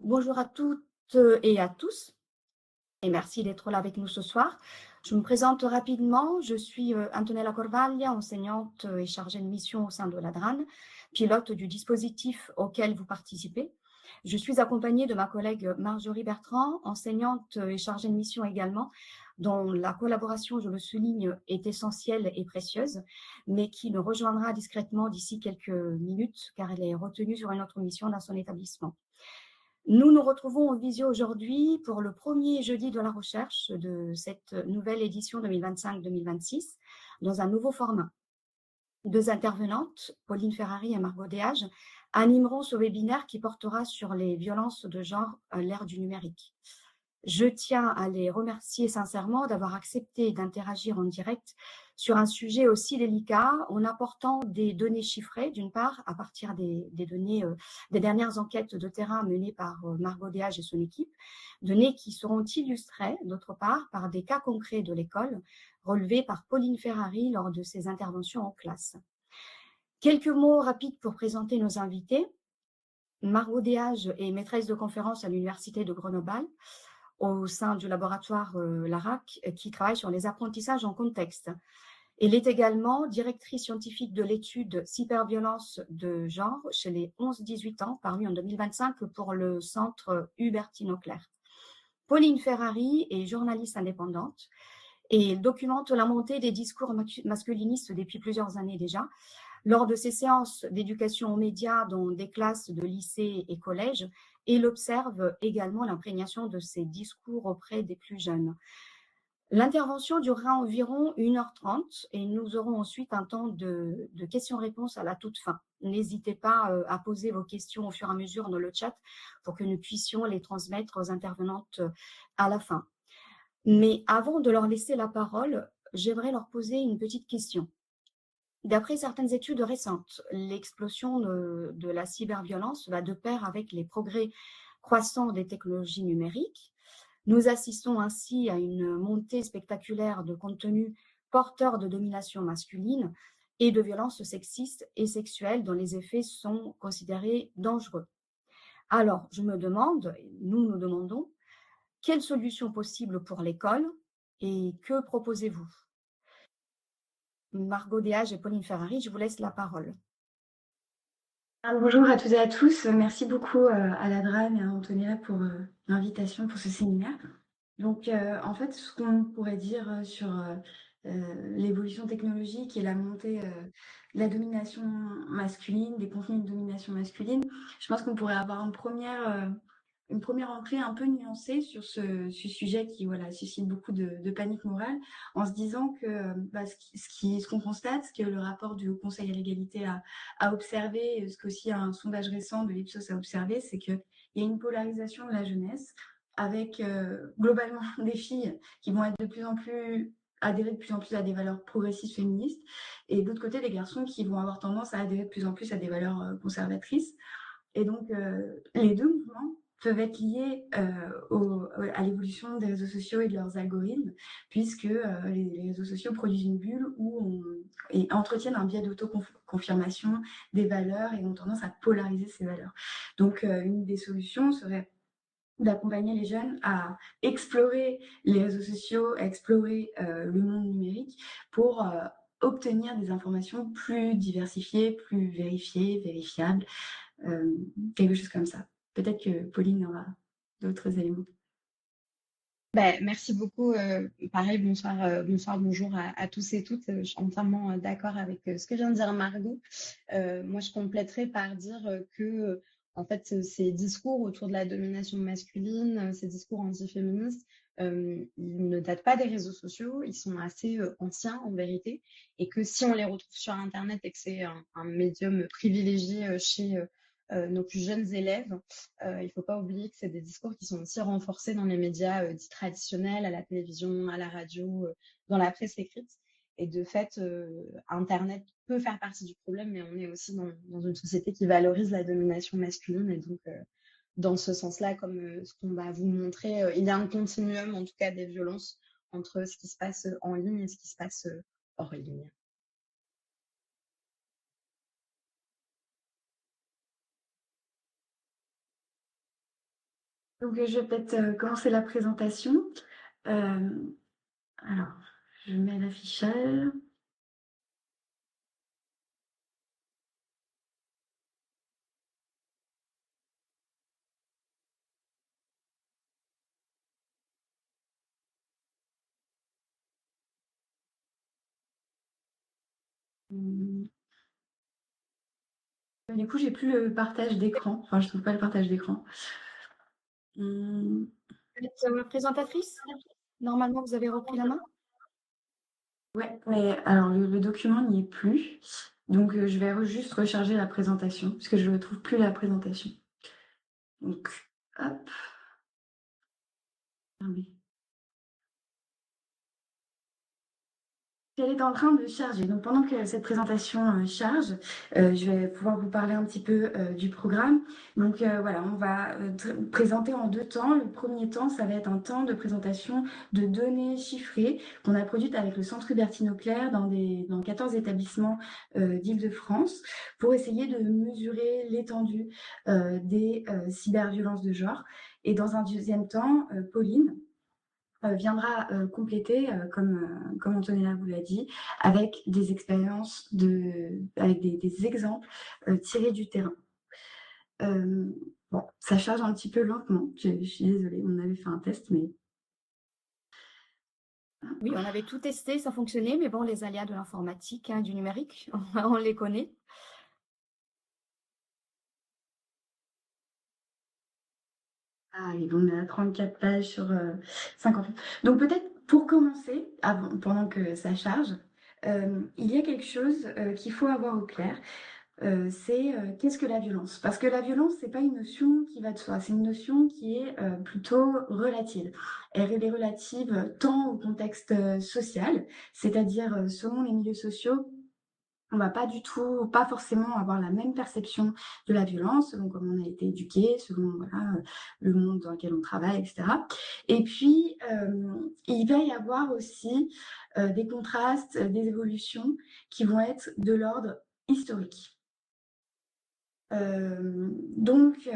Bonjour à toutes et à tous et merci d'être là avec nous ce soir. Je me présente rapidement, je suis, Antonella Corvaglia, enseignante, et chargée de mission au sein de l'ADRAN, pilote du dispositif auquel vous participez. Je suis accompagnée de ma collègue Marjorie Bertrand, enseignante, et chargée de mission également, dont la collaboration, je le souligne, est essentielle et précieuse, mais qui nous rejoindra discrètement d'ici quelques minutes car elle est retenue sur une autre mission dans son établissement. Nous nous retrouvons en visio aujourd'hui pour le premier jeudi de la recherche de cette nouvelle édition 2025-2026 dans un nouveau format. Deux intervenantes, Pauline Ferrari et Margot Déage, animeront ce webinaire qui portera sur les violences de genre à l'ère du numérique. Je tiens à les remercier sincèrement d'avoir accepté d'interagir en direct sur un sujet aussi délicat en apportant des données chiffrées, d'une part, à partir des données des dernières enquêtes de terrain menées par Margot Déage et son équipe, données qui seront illustrées, d'autre part, par des cas concrets de l'école relevés par Pauline Ferrari lors de ses interventions en classe. Quelques mots rapides pour présenter nos invités. Margot Déage est maîtresse de conférence à l'Université de Grenoble au sein du laboratoire LARAC qui travaille sur les apprentissages en contexte. Elle est également directrice scientifique de l'étude cyberviolence de genre chez les 11-18 ans, parue en 2025 pour le centre Hubertine Auclair. Pauline Ferrari est journaliste indépendante et documente la montée des discours masculinistes depuis plusieurs années déjà. Lors de ses séances d'éducation aux médias dans des classes de lycée et collège, elle observe également l'imprégnation de ces discours auprès des plus jeunes. L'intervention durera environ 1h30 et nous aurons ensuite un temps de questions-réponses à la toute fin. N'hésitez pas à poser vos questions au fur et à mesure dans le chat pour que nous puissions les transmettre aux intervenantes à la fin. Mais avant de leur laisser la parole, j'aimerais leur poser une petite question. D'après certaines études récentes, l'explosion de la cyberviolence va de pair avec les progrès croissants des technologies numériques. Nous assistons ainsi à une montée spectaculaire de contenus porteurs de domination masculine et de violences sexistes et sexuelles dont les effets sont considérés dangereux. Alors, je me demande, nous nous demandons, quelles solutions possibles pour l'école et que proposez-vous? Margot Déage et Pauline Ferrari, je vous laisse la parole. Bonjour à toutes et à tous. Merci beaucoup à la DRAN et à Antonella pour l'invitation pour ce séminaire. Donc, en fait, ce qu'on pourrait dire sur l'évolution technologique et la montée de la domination masculine, des contenus de domination masculine, je pense qu'on pourrait avoir une première entrée un peu nuancée sur ce sujet qui suscite beaucoup de panique morale, en se disant que ce qu'on constate, ce que le rapport du Haut Conseil à l'égalité a observé, et ce qu'aussi un sondage récent de l'Ipsos a observé, c'est qu'il y a une polarisation de la jeunesse avec globalement des filles qui vont être adhérer de plus en plus à des valeurs progressistes féministes, et de l'autre côté des garçons qui vont avoir tendance à adhérer de plus en plus à des valeurs conservatrices. Et donc les deux mouvements peuvent être liés à l'évolution des réseaux sociaux et de leurs algorithmes, puisque les réseaux sociaux produisent une bulle et entretiennent un biais d'autoconfirmation des valeurs et ont tendance à polariser ces valeurs. Donc une des solutions serait d'accompagner les jeunes à explorer les réseaux sociaux, à explorer le monde numérique pour obtenir des informations plus diversifiées, plus vérifiées, vérifiables, quelque chose comme ça. Peut-être que Pauline aura d'autres éléments. Merci beaucoup. Pareil, bonsoir, bonjour à tous et toutes. Je suis entièrement d'accord avec ce que vient de dire Margot. Moi, je compléterai par dire que, en fait, ces discours autour de la domination masculine, ces discours antiféministes, ils ne datent pas des réseaux sociaux, ils sont assez anciens en vérité, et que si on les retrouve sur Internet et que c'est un médium privilégié chez nos plus jeunes élèves, il ne faut pas oublier que c'est des discours qui sont aussi renforcés dans les médias dits traditionnels, à la télévision, à la radio, dans la presse écrite. Et de fait, Internet peut faire partie du problème, mais on est aussi dans une société qui valorise la domination masculine. Et donc, dans ce sens-là, comme ce qu'on va vous montrer, il y a un continuum, en tout cas, des violences entre ce qui se passe en ligne et ce qui se passe hors ligne. Donc, je vais peut-être commencer la présentation. Alors, je mets l'affichage. Hum, Du coup, j'ai plus le partage d'écran. Enfin, je trouve pas le partage d'écran. Hum, Vous êtes présentatrice? Normalement, vous avez repris la main? Ouais, mais alors le document n'y est plus. Donc, je vais juste recharger la présentation parce que je ne trouve plus la présentation. Donc, hop. Ah oui. Elle est en train de charger. Donc, pendant que cette présentation charge, je vais pouvoir vous parler un petit peu du programme. Donc, voilà, on va présenter en 2 temps. Le premier temps, ça va être un temps de présentation de données chiffrées qu'on a produites avec le Centre Hubertine Auclair dans 14 établissements d'Île-de-France pour essayer de mesurer l'étendue des cyberviolences de genre. Et dans un deuxième temps, Pauline viendra compléter, comme Antonella vous l'a dit, avec des expériences, avec des exemples tirés du terrain. Bon, ça charge un petit peu lentement, je suis désolée, on avait fait un test, mais... Oui, on avait tout testé, ça fonctionnait, mais bon, les aléas de l'informatique, hein, du numérique, on les connaît. Ah, et on est à 34 pages sur 50. Donc peut-être pour commencer, pendant que ça charge, il y a quelque chose qu'il faut avoir au clair. C'est qu'est-ce que la violence? Parce que la violence, c'est pas une notion qui va de soi, c'est une notion qui est plutôt relative. Elle est relative tant au contexte social, c'est-à-dire selon les milieux sociaux, on va pas forcément avoir la même perception de la violence, selon comment on a été éduqué, selon voilà, le monde dans lequel on travaille, etc. Et puis, il va y avoir aussi des contrastes, des évolutions qui vont être de l'ordre historique. Donc,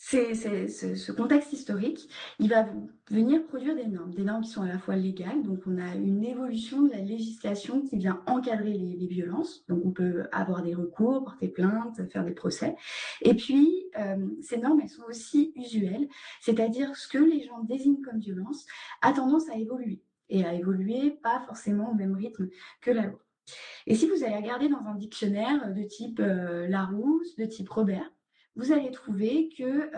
ce contexte historique, il va venir produire des normes qui sont à la fois légales. Donc, on a une évolution de la législation qui vient encadrer les violences. Donc, on peut avoir des recours, porter plainte, faire des procès. Et puis, ces normes, elles sont aussi usuelles, c'est-à-dire ce que les gens désignent comme violence a tendance à évoluer et à évoluer pas forcément au même rythme que la loi. Et si vous allez regarder dans un dictionnaire de type Larousse, de type Robert, vous allez trouver que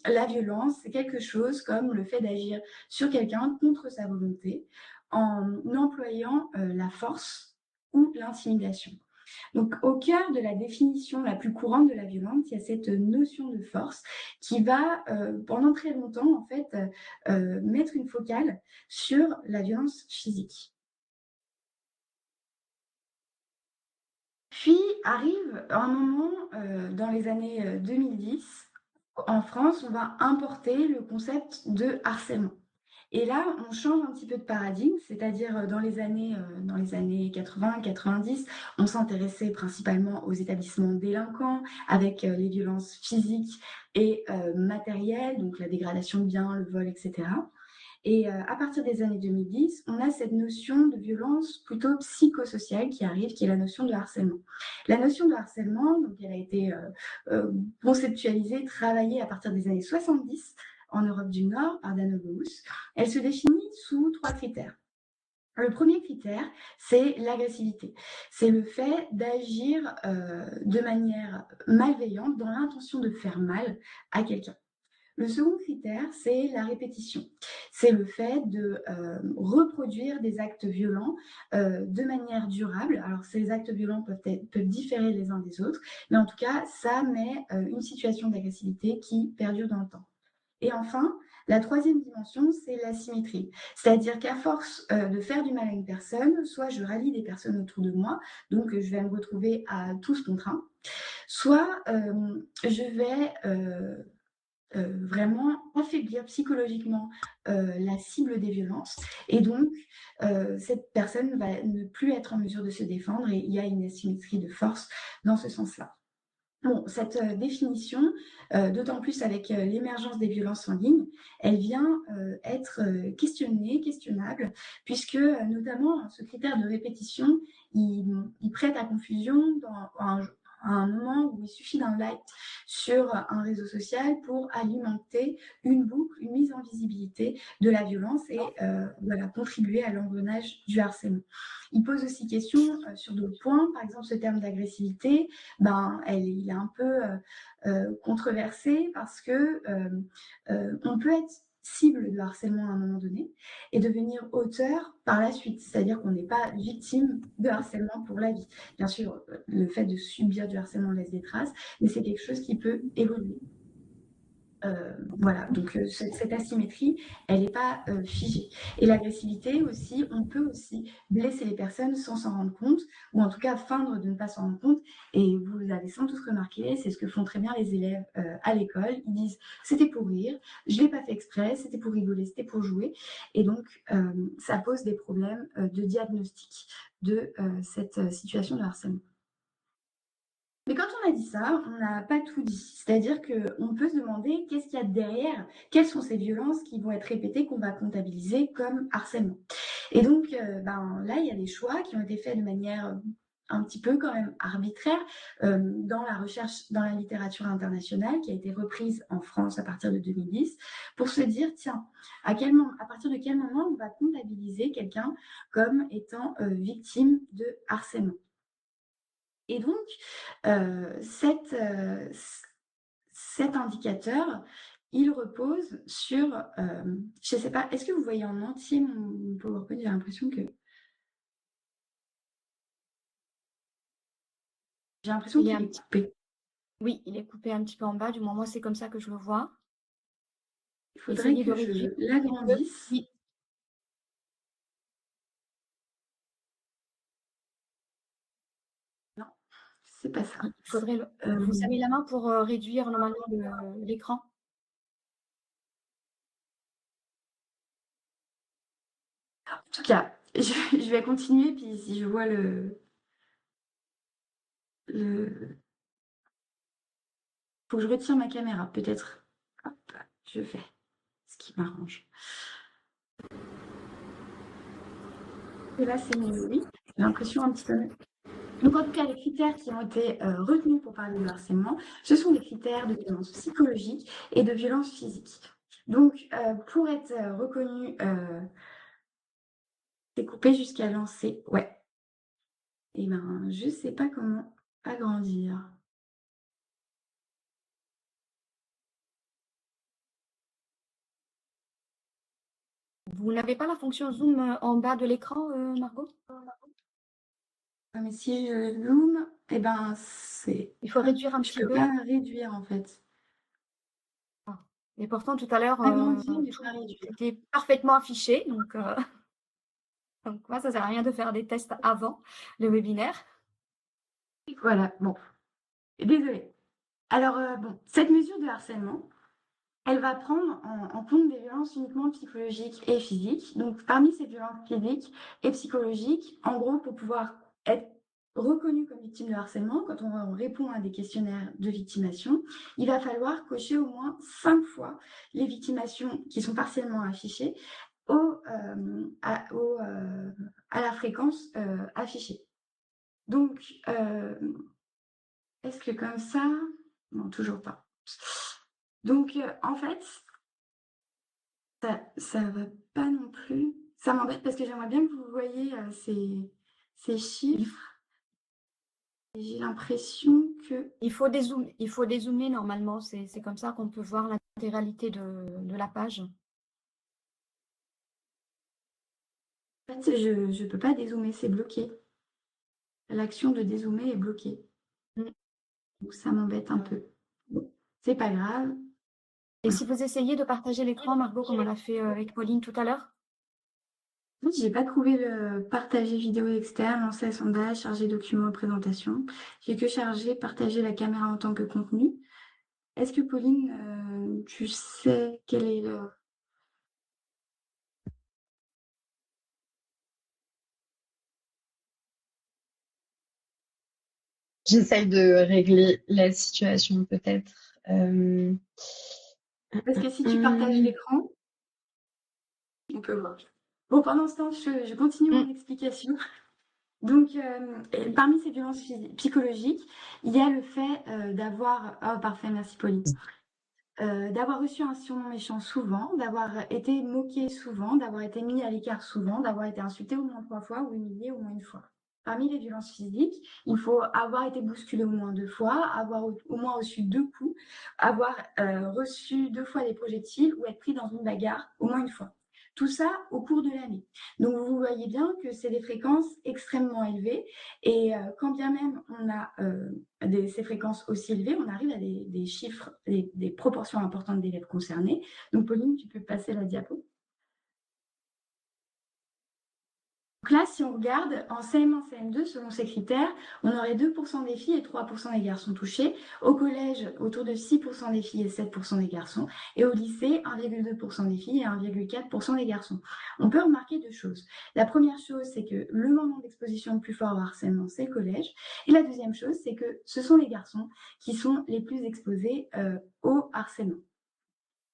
la violence, c'est quelque chose comme le fait d'agir sur quelqu'un contre sa volonté en employant la force ou l'intimidation. Donc, au cœur de la définition la plus courante de la violence, il y a cette notion de force qui va, pendant très longtemps, en fait, mettre une focale sur la violence physique. Puis arrive un moment dans les années 2010, en France, on va importer le concept de harcèlement. Et là, on change un petit peu de paradigme, c'est-à-dire dans les années 80-90, on s'intéressait principalement aux établissements délinquants avec les violences physiques et matérielles, donc la dégradation de biens, le vol, etc. Et à partir des années 2010, on a cette notion de violence plutôt psychosociale qui arrive, qui est la notion de harcèlement. La notion de harcèlement, donc, elle a été conceptualisée, travaillée à partir des années 70 en Europe du Nord par Dan Ogous. Elle se définit sous 3 critères. Le premier critère, c'est l'agressivité. C'est le fait d'agir de manière malveillante dans l'intention de faire mal à quelqu'un. Le second critère, c'est la répétition. C'est le fait de reproduire des actes violents de manière durable. Alors, ces actes violents peuvent différer les uns des autres, mais en tout cas, ça met une situation d'agressivité qui perdure dans le temps. Et enfin, la troisième dimension, c'est la symétrie. C'est-à-dire qu'à force de faire du mal à une personne, soit je rallie des personnes autour de moi, donc je vais me retrouver à tous contre un, soit je vais vraiment affaiblir psychologiquement la cible des violences. Et donc, cette personne va ne plus être en mesure de se défendre et il y a une asymétrie de force dans ce sens-là. Bon, cette définition, d'autant plus avec l'émergence des violences en ligne, elle vient être questionnable, puisque notamment ce critère de répétition, il prête à confusion à un moment où il suffit d'un like sur un réseau social pour alimenter une boucle, une mise en visibilité de la violence et voilà, contribuer à l'engrenage du harcèlement. Il pose aussi question sur d'autres points, par exemple ce terme d'agressivité, il est un peu controversé parce que on peut être cible de harcèlement à un moment donné et devenir auteur par la suite, c'est-à-dire qu'on n'est pas victime de harcèlement pour la vie. Bien sûr, le fait de subir du harcèlement laisse des traces, mais c'est quelque chose qui peut évoluer. Voilà, donc cette asymétrie, elle n'est pas figée. Et l'agressivité aussi, on peut aussi blesser les personnes sans s'en rendre compte, ou en tout cas feindre de ne pas s'en rendre compte. Et vous l'avez sans doute remarqué, c'est ce que font très bien les élèves à l'école. Ils disent c'était pour rire, je ne l'ai pas fait exprès, c'était pour rigoler, c'était pour jouer. Et donc, ça pose des problèmes de diagnostic de cette situation de harcèlement. Mais quand on a dit ça, on n'a pas tout dit. C'est-à-dire qu'on peut se demander qu'est-ce qu'il y a derrière, quelles sont ces violences qui vont être répétées, qu'on va comptabiliser comme harcèlement. Et donc, là, il y a des choix qui ont été faits de manière un petit peu quand même arbitraire dans la recherche, dans la littérature internationale qui a été reprise en France à partir de 2010 pour se dire, tiens, à partir de quel moment on va comptabiliser quelqu'un comme étant victime de harcèlement. Et donc, cet indicateur, il repose sur, je ne sais pas, est-ce que vous voyez en entier mon PowerPoint? J'ai l'impression qu'il est coupé. Oui, il est coupé un petit peu en bas, du moins moi c'est comme ça que je le vois. Il faudrait Essayez de que réduire je l'agrandisse. Oui. Non, c'est pas ça. Il faudrait vous avez la main pour réduire normalement l'écran? En tout cas, je vais continuer, puis si je vois le faut que je retire ma caméra, peut-être. Hop, je fais ce qui m'arrange. Et là, c'est mieux, oui. J'ai l'impression un petit peu. Donc, en tout cas, les critères qui ont été retenus pour parler de harcèlement, ce sont les critères de violence psychologique et de violence physique. Donc, pour être reconnu, c'est coupé jusqu'à lancer. Ouais. Et je ne sais pas comment agrandir. Vous n'avez pas la fonction zoom en bas de l'écran, Margot? Ah, mais si je zoome, c'est. Il faut réduire un Je petit peux peu. pas réduire en fait. Et pourtant tout à l'heure, Agrandir, mais tout pas réduire. était parfaitement affiché, donc moi ça sert à rien de faire des tests avant le webinaire. Voilà, bon. Désolée. Alors, cette mesure de harcèlement, elle va prendre en compte des violences uniquement psychologiques et physiques. Donc, parmi ces violences physiques et psychologiques, en gros, pour pouvoir être reconnu comme victime de harcèlement, quand on répond à des questionnaires de victimation, il va falloir cocher au moins 5 fois les victimations qui sont partiellement affichées à la fréquence affichée. Donc, est-ce que comme ça... Non, toujours pas. Donc, en fait, ça va pas non plus. Ça m'embête parce que j'aimerais bien que vous voyez ces chiffres. Et j'ai l'impression que... Il faut dézoomer normalement, c'est comme ça qu'on peut voir l'intégralité de la page. En fait, je ne peux pas dézoomer, c'est bloqué. L'action de dézoomer est bloquée. Donc, ça m'embête un peu. Bon, c'est pas grave. Et si vous essayez de partager l'écran, Margot, comme on a fait avec Pauline tout à l'heure? En fait, j'ai pas trouvé le partager vidéo externe, lancer sondage, charger document, présentation. J'ai que chargé partager la caméra en tant que contenu. Est-ce que Pauline, tu sais quel est le... J'essaye de régler la situation peut-être. Euh, Parce que si tu partages hum, l'écran, on peut voir. Bon, pendant ce temps, je continue mon Mmh, explication. Donc, parmi ces violences psychologiques, il y a le fait d'avoir... Oh, parfait, merci Pauline. D'avoir reçu un surnom méchant souvent, d'avoir été moqué souvent, d'avoir été mis à l'écart souvent, d'avoir été insulté au moins 3 fois ou humilié au moins une fois. Parmi les violences physiques, il faut avoir été bousculé au moins 2 fois, avoir au moins reçu 2 coups, avoir reçu 2 fois des projectiles ou être pris dans une bagarre au moins une fois. Tout ça au cours de l'année. Donc vous voyez bien que c'est des fréquences extrêmement élevées et quand bien même on a ces fréquences aussi élevées, on arrive à des chiffres, des proportions importantes d'élèves concernés. Donc, Pauline, tu peux passer la diapo. Donc là, si on regarde en CM1, CM2, selon ces critères, on aurait 2% des filles et 3% des garçons touchés. Au collège, autour de 6% des filles et 7% des garçons. Et au lycée, 1,2% des filles et 1,4% des garçons. On peut remarquer 2 choses. La première chose, c'est que le moment d'exposition le plus fort au harcèlement, c'est le collège. Et la deuxième chose, c'est que ce sont les garçons qui sont les plus exposés au harcèlement.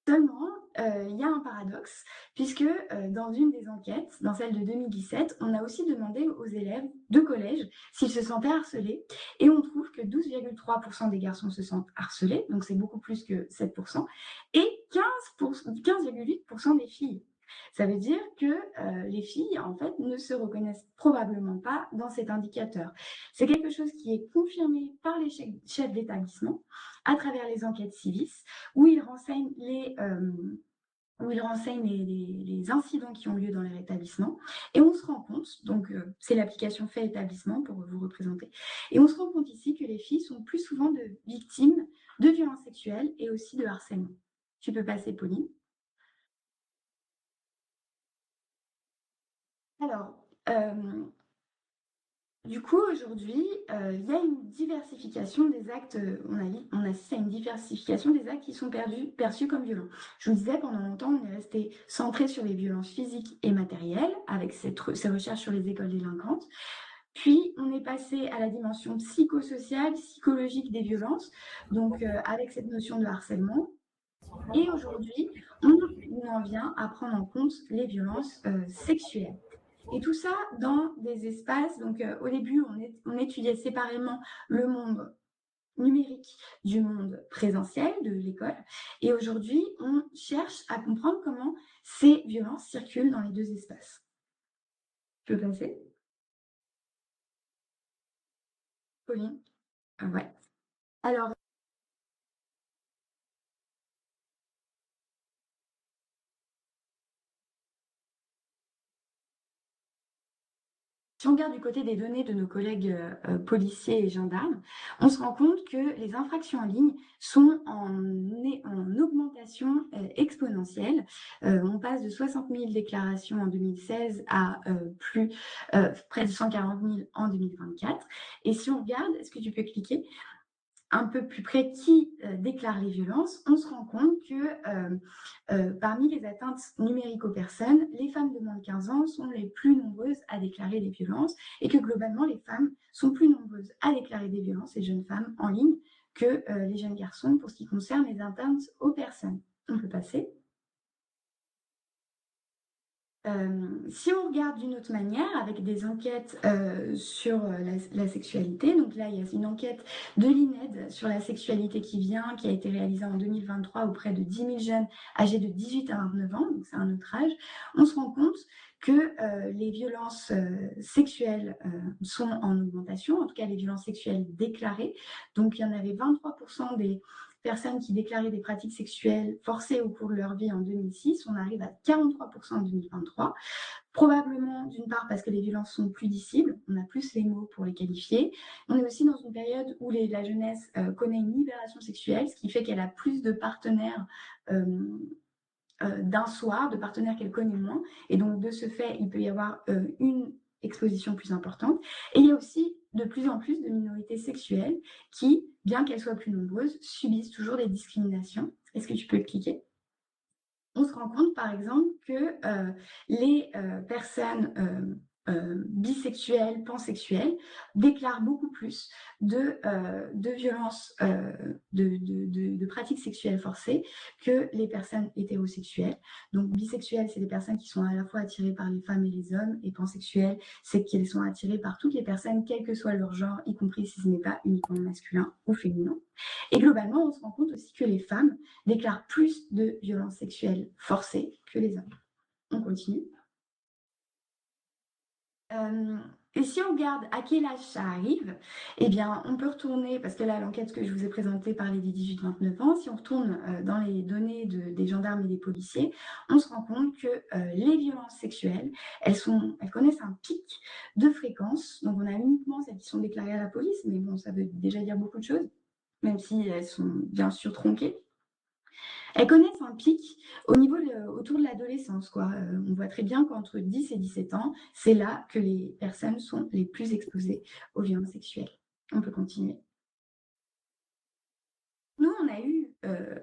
Seulement, il y a un paradoxe, puisque dans une des enquêtes, dans celle de 2017, on a aussi demandé aux élèves de collège s'ils se sentaient harcelés, et on trouve que 12,3% des garçons se sentent harcelés, donc c'est beaucoup plus que 7%, et 15,8% des filles. Ça veut dire que les filles, en fait, ne se reconnaissent probablement pas dans cet indicateur. C'est quelque chose qui est confirmé par les chefs d'établissement à travers les enquêtes Civis, où ils renseignent les incidents qui ont lieu dans leur établissement. Et on se rend compte, donc c'est l'application Fait Établissement pour vous représenter, et on se rend compte ici que les filles sont plus souvent victimes de violences sexuelles et aussi de harcèlement. Tu peux passer, Pauline. Alors, du coup, aujourd'hui, il y a une diversification des actes, on assiste à une diversification des actes qui sont perçus comme violents. Je vous disais, pendant longtemps, on est resté centré sur les violences physiques et matérielles, avec ces recherches sur les écoles délinquantes. Puis, on est passé à la dimension psychosociale, psychologique des violences, donc avec cette notion de harcèlement. Et aujourd'hui, on en vient à prendre en compte les violences sexuelles. Et tout ça dans des espaces. Donc, au début, on étudiait séparément le monde numérique du monde présentiel de l'école. Et aujourd'hui, on cherche à comprendre comment ces violences circulent dans les deux espaces. Tu peux passer, Pauline? Ouais. Alors, si on regarde du côté des données de nos collègues policiers et gendarmes, on se rend compte que les infractions en ligne sont en augmentation exponentielle. On passe de 60 000 déclarations en 2016 à près de 140 000 en 2024. Et si on regarde, est-ce que tu peux cliquer un peu plus près qui déclare les violences, on se rend compte que parmi les atteintes numériques aux personnes, les femmes de moins de 15 ans sont les plus nombreuses à déclarer les violences et que globalement, les femmes sont plus nombreuses à déclarer des violences, les jeunes femmes en ligne, que les jeunes garçons pour ce qui concerne les atteintes aux personnes. On peut passer. Si on regarde d'une autre manière, avec des enquêtes sur la sexualité, donc là, il y a une enquête de l'INED sur la sexualité qui a été réalisée en 2023 auprès de 10 000 jeunes âgés de 18 à 29 ans, donc c'est un autre âge, on se rend compte que les violences sexuelles sont en augmentation, en tout cas les violences sexuelles déclarées. Donc il y en avait 23% des personnes qui déclaraient des pratiques sexuelles forcées au cours de leur vie en 2006. On arrive à 43% en 2023. Probablement, d'une part, parce que les violences sont plus dissibles, on a plus les mots pour les qualifier. On est aussi dans une période où la jeunesse connaît une libération sexuelle, ce qui fait qu'elle a plus de partenaires d'un soir, de partenaires qu'elle connaît moins. Et donc, de ce fait, il peut y avoir une exposition plus importante. Et il y a aussi de plus en plus de minorités sexuelles qui, bien qu'elles soient plus nombreuses, subissent toujours des discriminations. Est-ce que tu peux cliquer? On se rend compte, par exemple, que les personnes bisexuels, pansexuels, déclarent beaucoup plus de violences, de pratiques sexuelles forcées que les personnes hétérosexuelles. Donc bisexuelles, c'est des personnes qui sont à la fois attirées par les femmes et les hommes, et pansexuelles, c'est qu'elles sont attirées par toutes les personnes, quel que soit leur genre, y compris si ce n'est pas uniquement masculin ou féminin. Et globalement, on se rend compte aussi que les femmes déclarent plus de violences sexuelles forcées que les hommes. On continue. Et si on regarde à quel âge ça arrive, eh bien, on peut retourner, parce que là, l'enquête que je vous ai présentée parlait des 18-29 ans, si on retourne dans les données des gendarmes et des policiers, on se rend compte que les violences sexuelles, elles connaissent un pic de fréquence. Donc, on a uniquement celles qui sont déclarées à la police, mais bon, ça veut déjà dire beaucoup de choses, même si elles sont bien sûr tronquées. Elles connaissent un pic autour de l'adolescence, quoi. On voit très bien qu'entre 10 et 17 ans, c'est là que les personnes sont les plus exposées aux violences sexuelles. On peut continuer. Nous, on a eu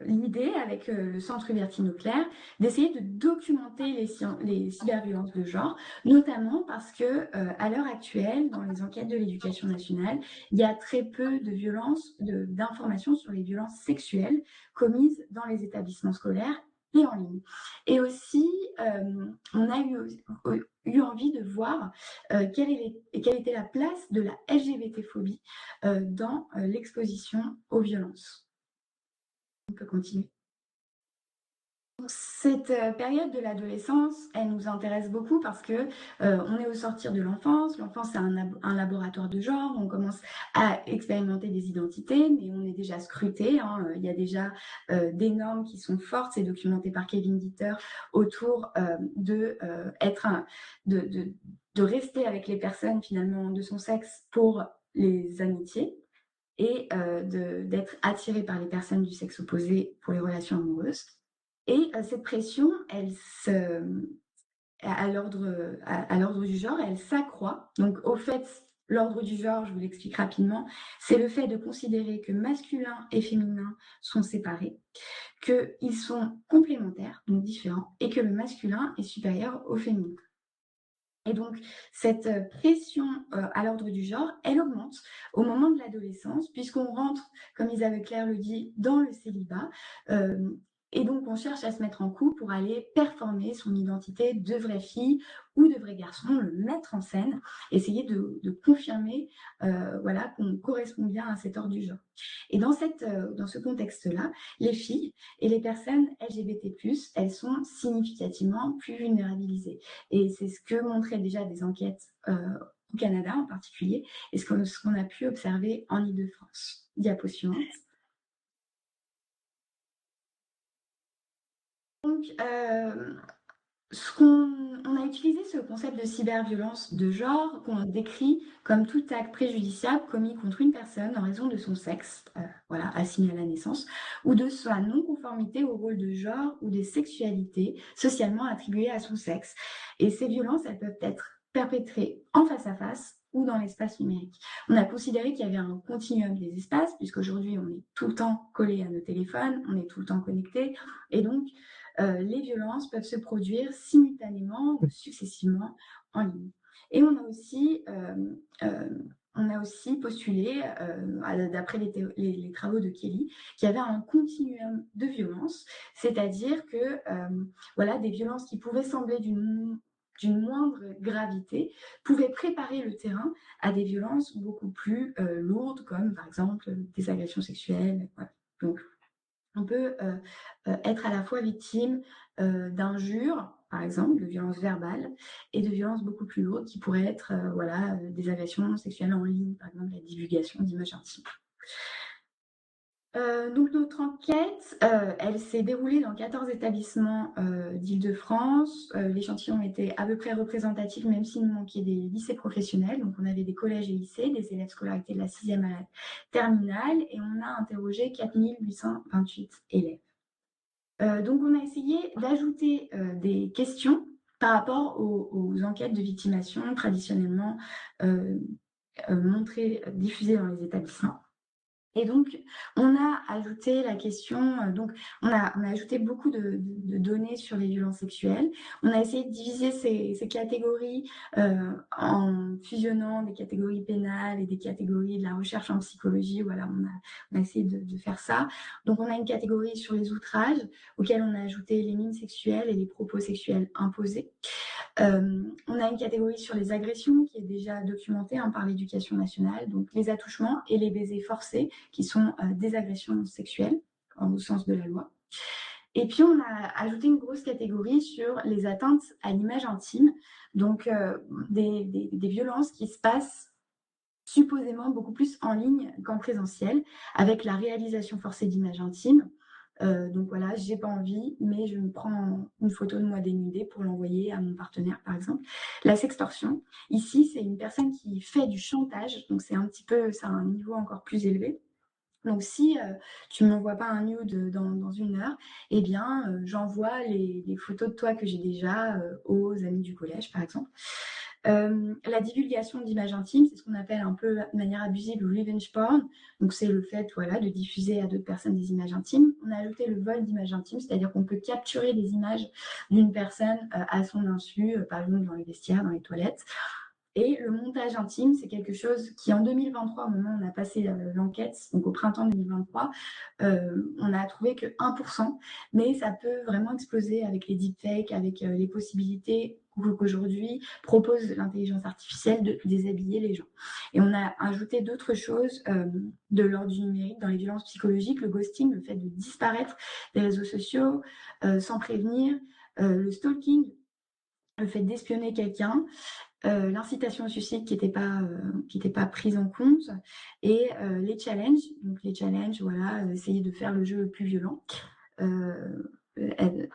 l'idée, avec le Centre Hubertine Auclair, d'essayer de documenter les cyberviolences de genre, notamment parce que à l'heure actuelle, dans les enquêtes de l'Éducation nationale, il y a très peu de d'informations sur les violences sexuelles commises dans les établissements scolaires et en ligne. Et aussi, on a eu envie de voir quelle était la place de la LGBT-phobie dans l'exposition aux violences. On peut continuer. Cette période de l'adolescence, elle nous intéresse beaucoup parce que on est au sortir de l'enfance. L'enfance, c'est un laboratoire de genre. On commence à expérimenter des identités, mais on est déjà scruté. Il y a déjà des normes qui sont fortes. C'est documenté par Kevin Ditter autour de rester avec les personnes finalement de son sexe pour les amitiés et d'être attiré par les personnes du sexe opposé pour les relations amoureuses. Et cette pression, à l'ordre du genre, elle s'accroît. Donc, au fait, l'ordre du genre, je vous l'explique rapidement, c'est le fait de considérer que masculin et féminin sont séparés, qu'ils sont complémentaires, donc différents, et que le masculin est supérieur au féminin. Et donc, cette pression à l'ordre du genre, elle augmente au moment de l'adolescence, puisqu'on rentre, comme Isabelle Claire le dit, dans le célibat. Et donc, on cherche à se mettre en couple pour aller performer son identité de vraie fille ou de vrai garçon, le mettre en scène, essayer de confirmer qu'on correspond bien à cet ordre du genre. Et dans ce contexte-là, les filles et les personnes LGBT+, elles sont significativement plus vulnérabilisées. Et c'est ce que montraient déjà des enquêtes au Canada en particulier, et ce qu'on a pu observer en Île-de-France. Diapo suivante. Donc, on a utilisé ce concept de cyberviolence de genre qu'on décrit comme tout acte préjudiciable commis contre une personne en raison de son sexe, assigné à la naissance, ou de sa non-conformité au rôle de genre ou des sexualités socialement attribuées à son sexe. Et ces violences, elles peuvent être perpétrées en face à face ou dans l'espace numérique. On a considéré qu'il y avait un continuum des espaces, puisqu'aujourd'hui, on est tout le temps collé à nos téléphones, on est tout le temps connecté, et donc, les violences peuvent se produire simultanément ou successivement en ligne. Et on a aussi postulé, d'après les travaux de Kelly, qu'il y avait un continuum de violences, c'est-à-dire que des violences qui pouvaient sembler d'une moindre gravité pouvaient préparer le terrain à des violences beaucoup plus lourdes, comme par exemple des agressions sexuelles. Voilà. Donc, on peut être à la fois victime d'injures, par exemple, de violences verbales, et de violences beaucoup plus lourdes qui pourraient être des agressions sexuelles en ligne, par exemple la divulgation d'images intimes. Donc notre enquête, elle s'est déroulée dans 14 établissements d'Île-de-France. L'échantillon était à peu près représentatif, même s'il nous manquait des lycées professionnels. Donc on avait des collèges et lycées, des élèves scolarités de la 6e à la terminale, et on a interrogé 4828 élèves. Donc on a essayé d'ajouter des questions par rapport aux enquêtes de victimation traditionnellement diffusées dans les établissements. Et donc, on a ajouté la question, donc on a ajouté beaucoup de données sur les violences sexuelles. On a essayé de diviser ces catégories en fusionnant des catégories pénales et des catégories de la recherche en psychologie. Voilà, on a essayé de faire ça. Donc, on a une catégorie sur les outrages, auxquels on a ajouté les mimes sexuels et les propos sexuels imposés. On a une catégorie sur les agressions qui est déjà documentée par l'éducation nationale, donc les attouchements et les baisers forcés qui sont des agressions sexuelles au sens de la loi. Et puis on a ajouté une grosse catégorie sur les atteintes à l'image intime, donc des violences qui se passent supposément beaucoup plus en ligne qu'en présentiel, avec la réalisation forcée d'images intimes. Donc voilà, j'ai pas envie, mais je me prends une photo de moi dénudée pour l'envoyer à mon partenaire, par exemple. La sextorsion, ici, c'est une personne qui fait du chantage, donc c'est un niveau encore plus élevé. Donc si tu ne m'envoies pas un nude dans 1 heure, eh bien j'envoie les photos de toi que j'ai déjà aux amis du collège, par exemple. La divulgation d'images intimes, c'est ce qu'on appelle un peu de manière abusive le revenge porn. Donc c'est le fait de diffuser à d'autres personnes des images intimes. On a ajouté le vol d'images intimes, c'est-à-dire qu'on peut capturer des images d'une personne à son insu, par exemple dans les vestiaires, dans les toilettes. Et le montage intime, c'est quelque chose qui, en 2023, au moment où on a passé l'enquête, donc au printemps 2023, on a trouvé que 1%, mais ça peut vraiment exploser avec les deepfakes, avec les possibilités qu'aujourd'hui propose l'intelligence artificielle de déshabiller les gens. Et on a ajouté d'autres choses de l'ordre du numérique dans les violences psychologiques, le ghosting, le fait de disparaître des réseaux sociaux sans prévenir, le stalking, le fait d'espionner quelqu'un, l'incitation au suicide qui n'était pas prise en compte, et les challenges. Donc les challenges, essayer de faire le jeu le plus violent,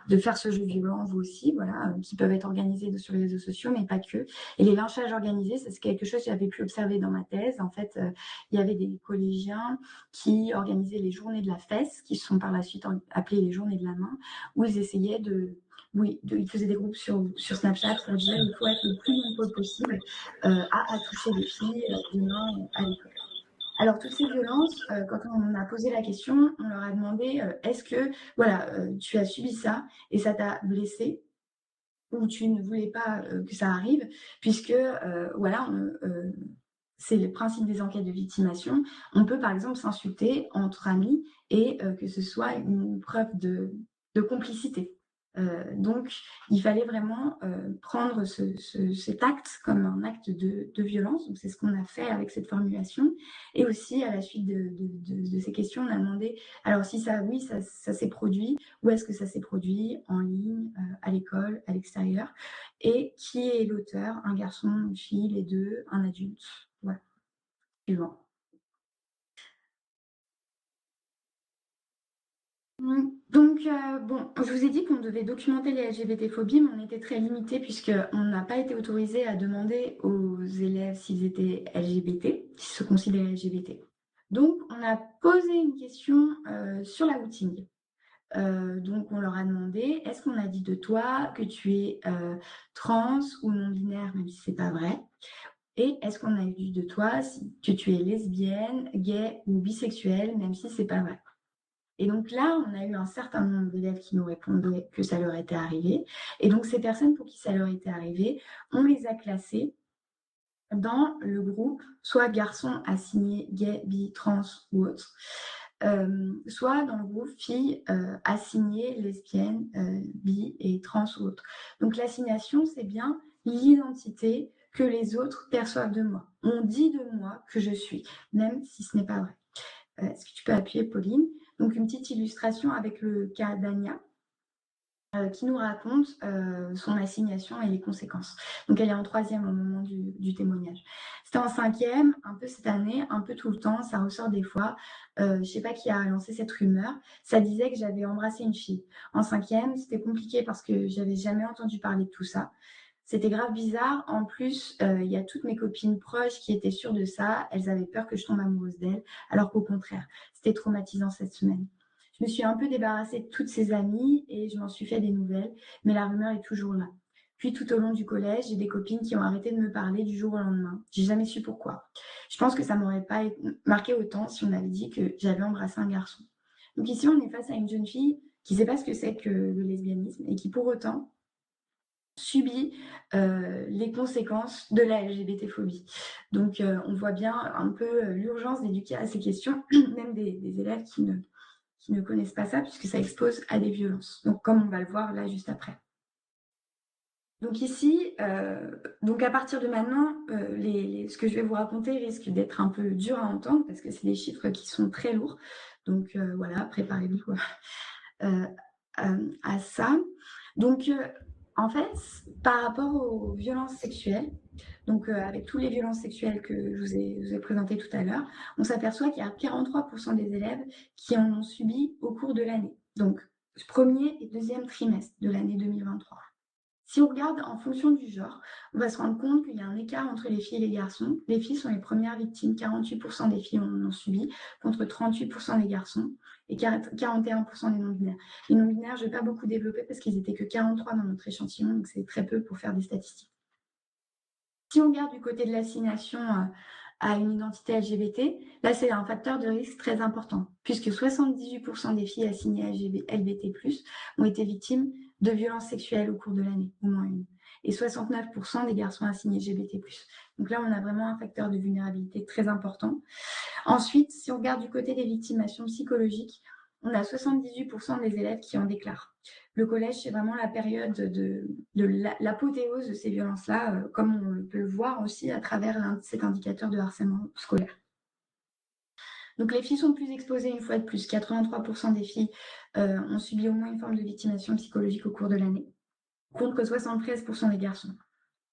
de faire ce jeu violent vous aussi, qui peuvent être organisés sur les réseaux sociaux, mais pas que. Et les lynchages organisés, ça, c'est quelque chose que j'avais pu observer dans ma thèse. En fait, il y avait des collégiens qui organisaient les journées de la fesse, qui sont par la suite appelées les journées de la main, où ils essayaient ils faisaient des groupes sur Snapchat pour dire qu'il faut être le plus nombreux possible à toucher les filles demain à l'école. Alors, toutes ces violences, quand on a posé la question, on leur a demandé est-ce que tu as subi ça et ça t'a blessé, ou tu ne voulais pas que ça arrive, puisque c'est le principe des enquêtes de victimation. On peut par exemple s'insulter entre amis et que ce soit une preuve de complicité. Donc, il fallait vraiment prendre cet acte comme un acte de violence. Donc, c'est ce qu'on a fait avec cette formulation. Et aussi, à la suite de ces questions, on a demandé, alors si ça s'est produit, où est-ce que ça s'est produit? En ligne, à l'école, à l'extérieur? Et qui est l'auteur? Un garçon, une fille, les deux, un adulte? Voilà. Suivant. Donc, je vous ai dit qu'on devait documenter les LGBT-phobies, mais on était très limité puisqu'on n'a pas été autorisé à demander aux élèves s'ils étaient LGBT, s'ils se considéraient LGBT. Donc, on a posé une question sur la outing. Donc, on leur a demandé, est-ce qu'on a dit de toi que tu es trans ou non-binaire, même si c'est pas vrai? Et est-ce qu'on a dit de toi que tu es lesbienne, gay ou bisexuelle, même si c'est pas vrai? Et donc là, on a eu un certain nombre d'élèves qui nous répondaient que ça leur était arrivé. Et donc, ces personnes pour qui ça leur était arrivé, on les a classées dans le groupe soit garçons assignés gay, bi, trans ou autre, soit dans le groupe filles assignées lesbiennes, bi et trans ou autre. Donc, l'assignation, c'est bien l'identité que les autres perçoivent de moi. On dit de moi que je suis, même si ce n'est pas vrai. Est-ce que tu peux appuyer, Pauline? Donc, une petite illustration avec le cas d'Ania qui nous raconte son assignation et les conséquences. Donc, elle est en 3e au moment du témoignage. C'était en 5e, un peu cette année, un peu tout le temps, ça ressort des fois. Je ne sais pas qui a lancé cette rumeur. Ça disait que j'avais embrassé une fille. En 5e, c'était compliqué parce que j'avais jamais entendu parler de tout ça. C'était grave bizarre. En plus, il y a toutes mes copines proches qui étaient sûres de ça. Elles avaient peur que je tombe amoureuse d'elles, alors qu'au contraire, c'était traumatisant cette semaine. Je me suis un peu débarrassée de toutes ces amies et je m'en suis fait des nouvelles, mais la rumeur est toujours là. Puis tout au long du collège, j'ai des copines qui ont arrêté de me parler du jour au lendemain. J'ai jamais su pourquoi. Je pense que ça m'aurait pas marqué autant si on avait dit que j'avais embrassé un garçon. Donc ici, on est face à une jeune fille qui ne sait pas ce que c'est que le lesbianisme et qui pour autant subit les conséquences de la LGBT-phobie. Donc on voit bien un peu l'urgence d'éduquer à ces questions, même des élèves qui ne connaissent pas ça, puisque ça expose à des violences. Donc comme on va le voir là juste après. Donc ici, donc à partir de maintenant, ce que je vais vous raconter risque d'être un peu dur à entendre parce que c'est des chiffres qui sont très lourds. Donc voilà, préparez-vous à ça. Donc en fait, par rapport aux violences sexuelles, donc avec tous les violences sexuelles que je vous ai présentées tout à l'heure, on s'aperçoit qu'il y a 43% des élèves qui en ont subi au cours de l'année. Donc premier et deuxième trimestre de l'année 2023. Si on regarde en fonction du genre, on va se rendre compte qu'il y a un écart entre les filles et les garçons. Les filles sont les premières victimes, 48% des filles en ont subi, contre 38% des garçons et 41% des non-binaires. Les non-binaires, je ne vais pas beaucoup développer parce qu'ils n'étaient que 43 dans notre échantillon, donc c'est très peu pour faire des statistiques. Si on regarde du côté de l'assignation à une identité LGBT, là c'est un facteur de risque très important, puisque 78% des filles assignées LGBT+, ont été victimes de violences sexuelles au cours de l'année, au moins une, et 69% des garçons assignés LGBT+. Donc là, on a vraiment un facteur de vulnérabilité très important. Ensuite, si on regarde du côté des victimations psychologiques, on a 78% des élèves qui en déclarent. Le collège, c'est vraiment la période de l'apothéose de ces violences-là, comme on peut le voir aussi à travers cet indicateur de harcèlement scolaire. Donc les filles sont plus exposées une fois de plus. 83% des filles ont subi au moins une forme de victimation psychologique au cours de l'année, contre 73% des garçons.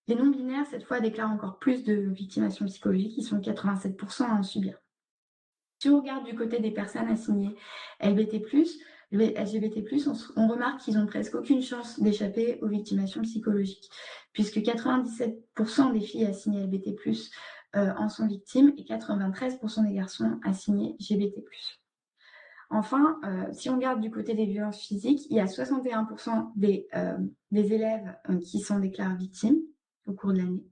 Les non-binaires, cette fois, déclarent encore plus de victimation psychologique. Ils sont 87% à en subir. Si on regarde du côté des personnes assignées LGBT+, on remarque qu'ils n'ont presque aucune chance d'échapper aux victimations psychologiques, puisque 97% des filles assignées LGBT+, en sont victimes et 93% des garçons assignés LGBT+. Enfin, si on regarde du côté des violences physiques, il y a 61% des élèves qui s'en déclarent victimes au cours de l'année.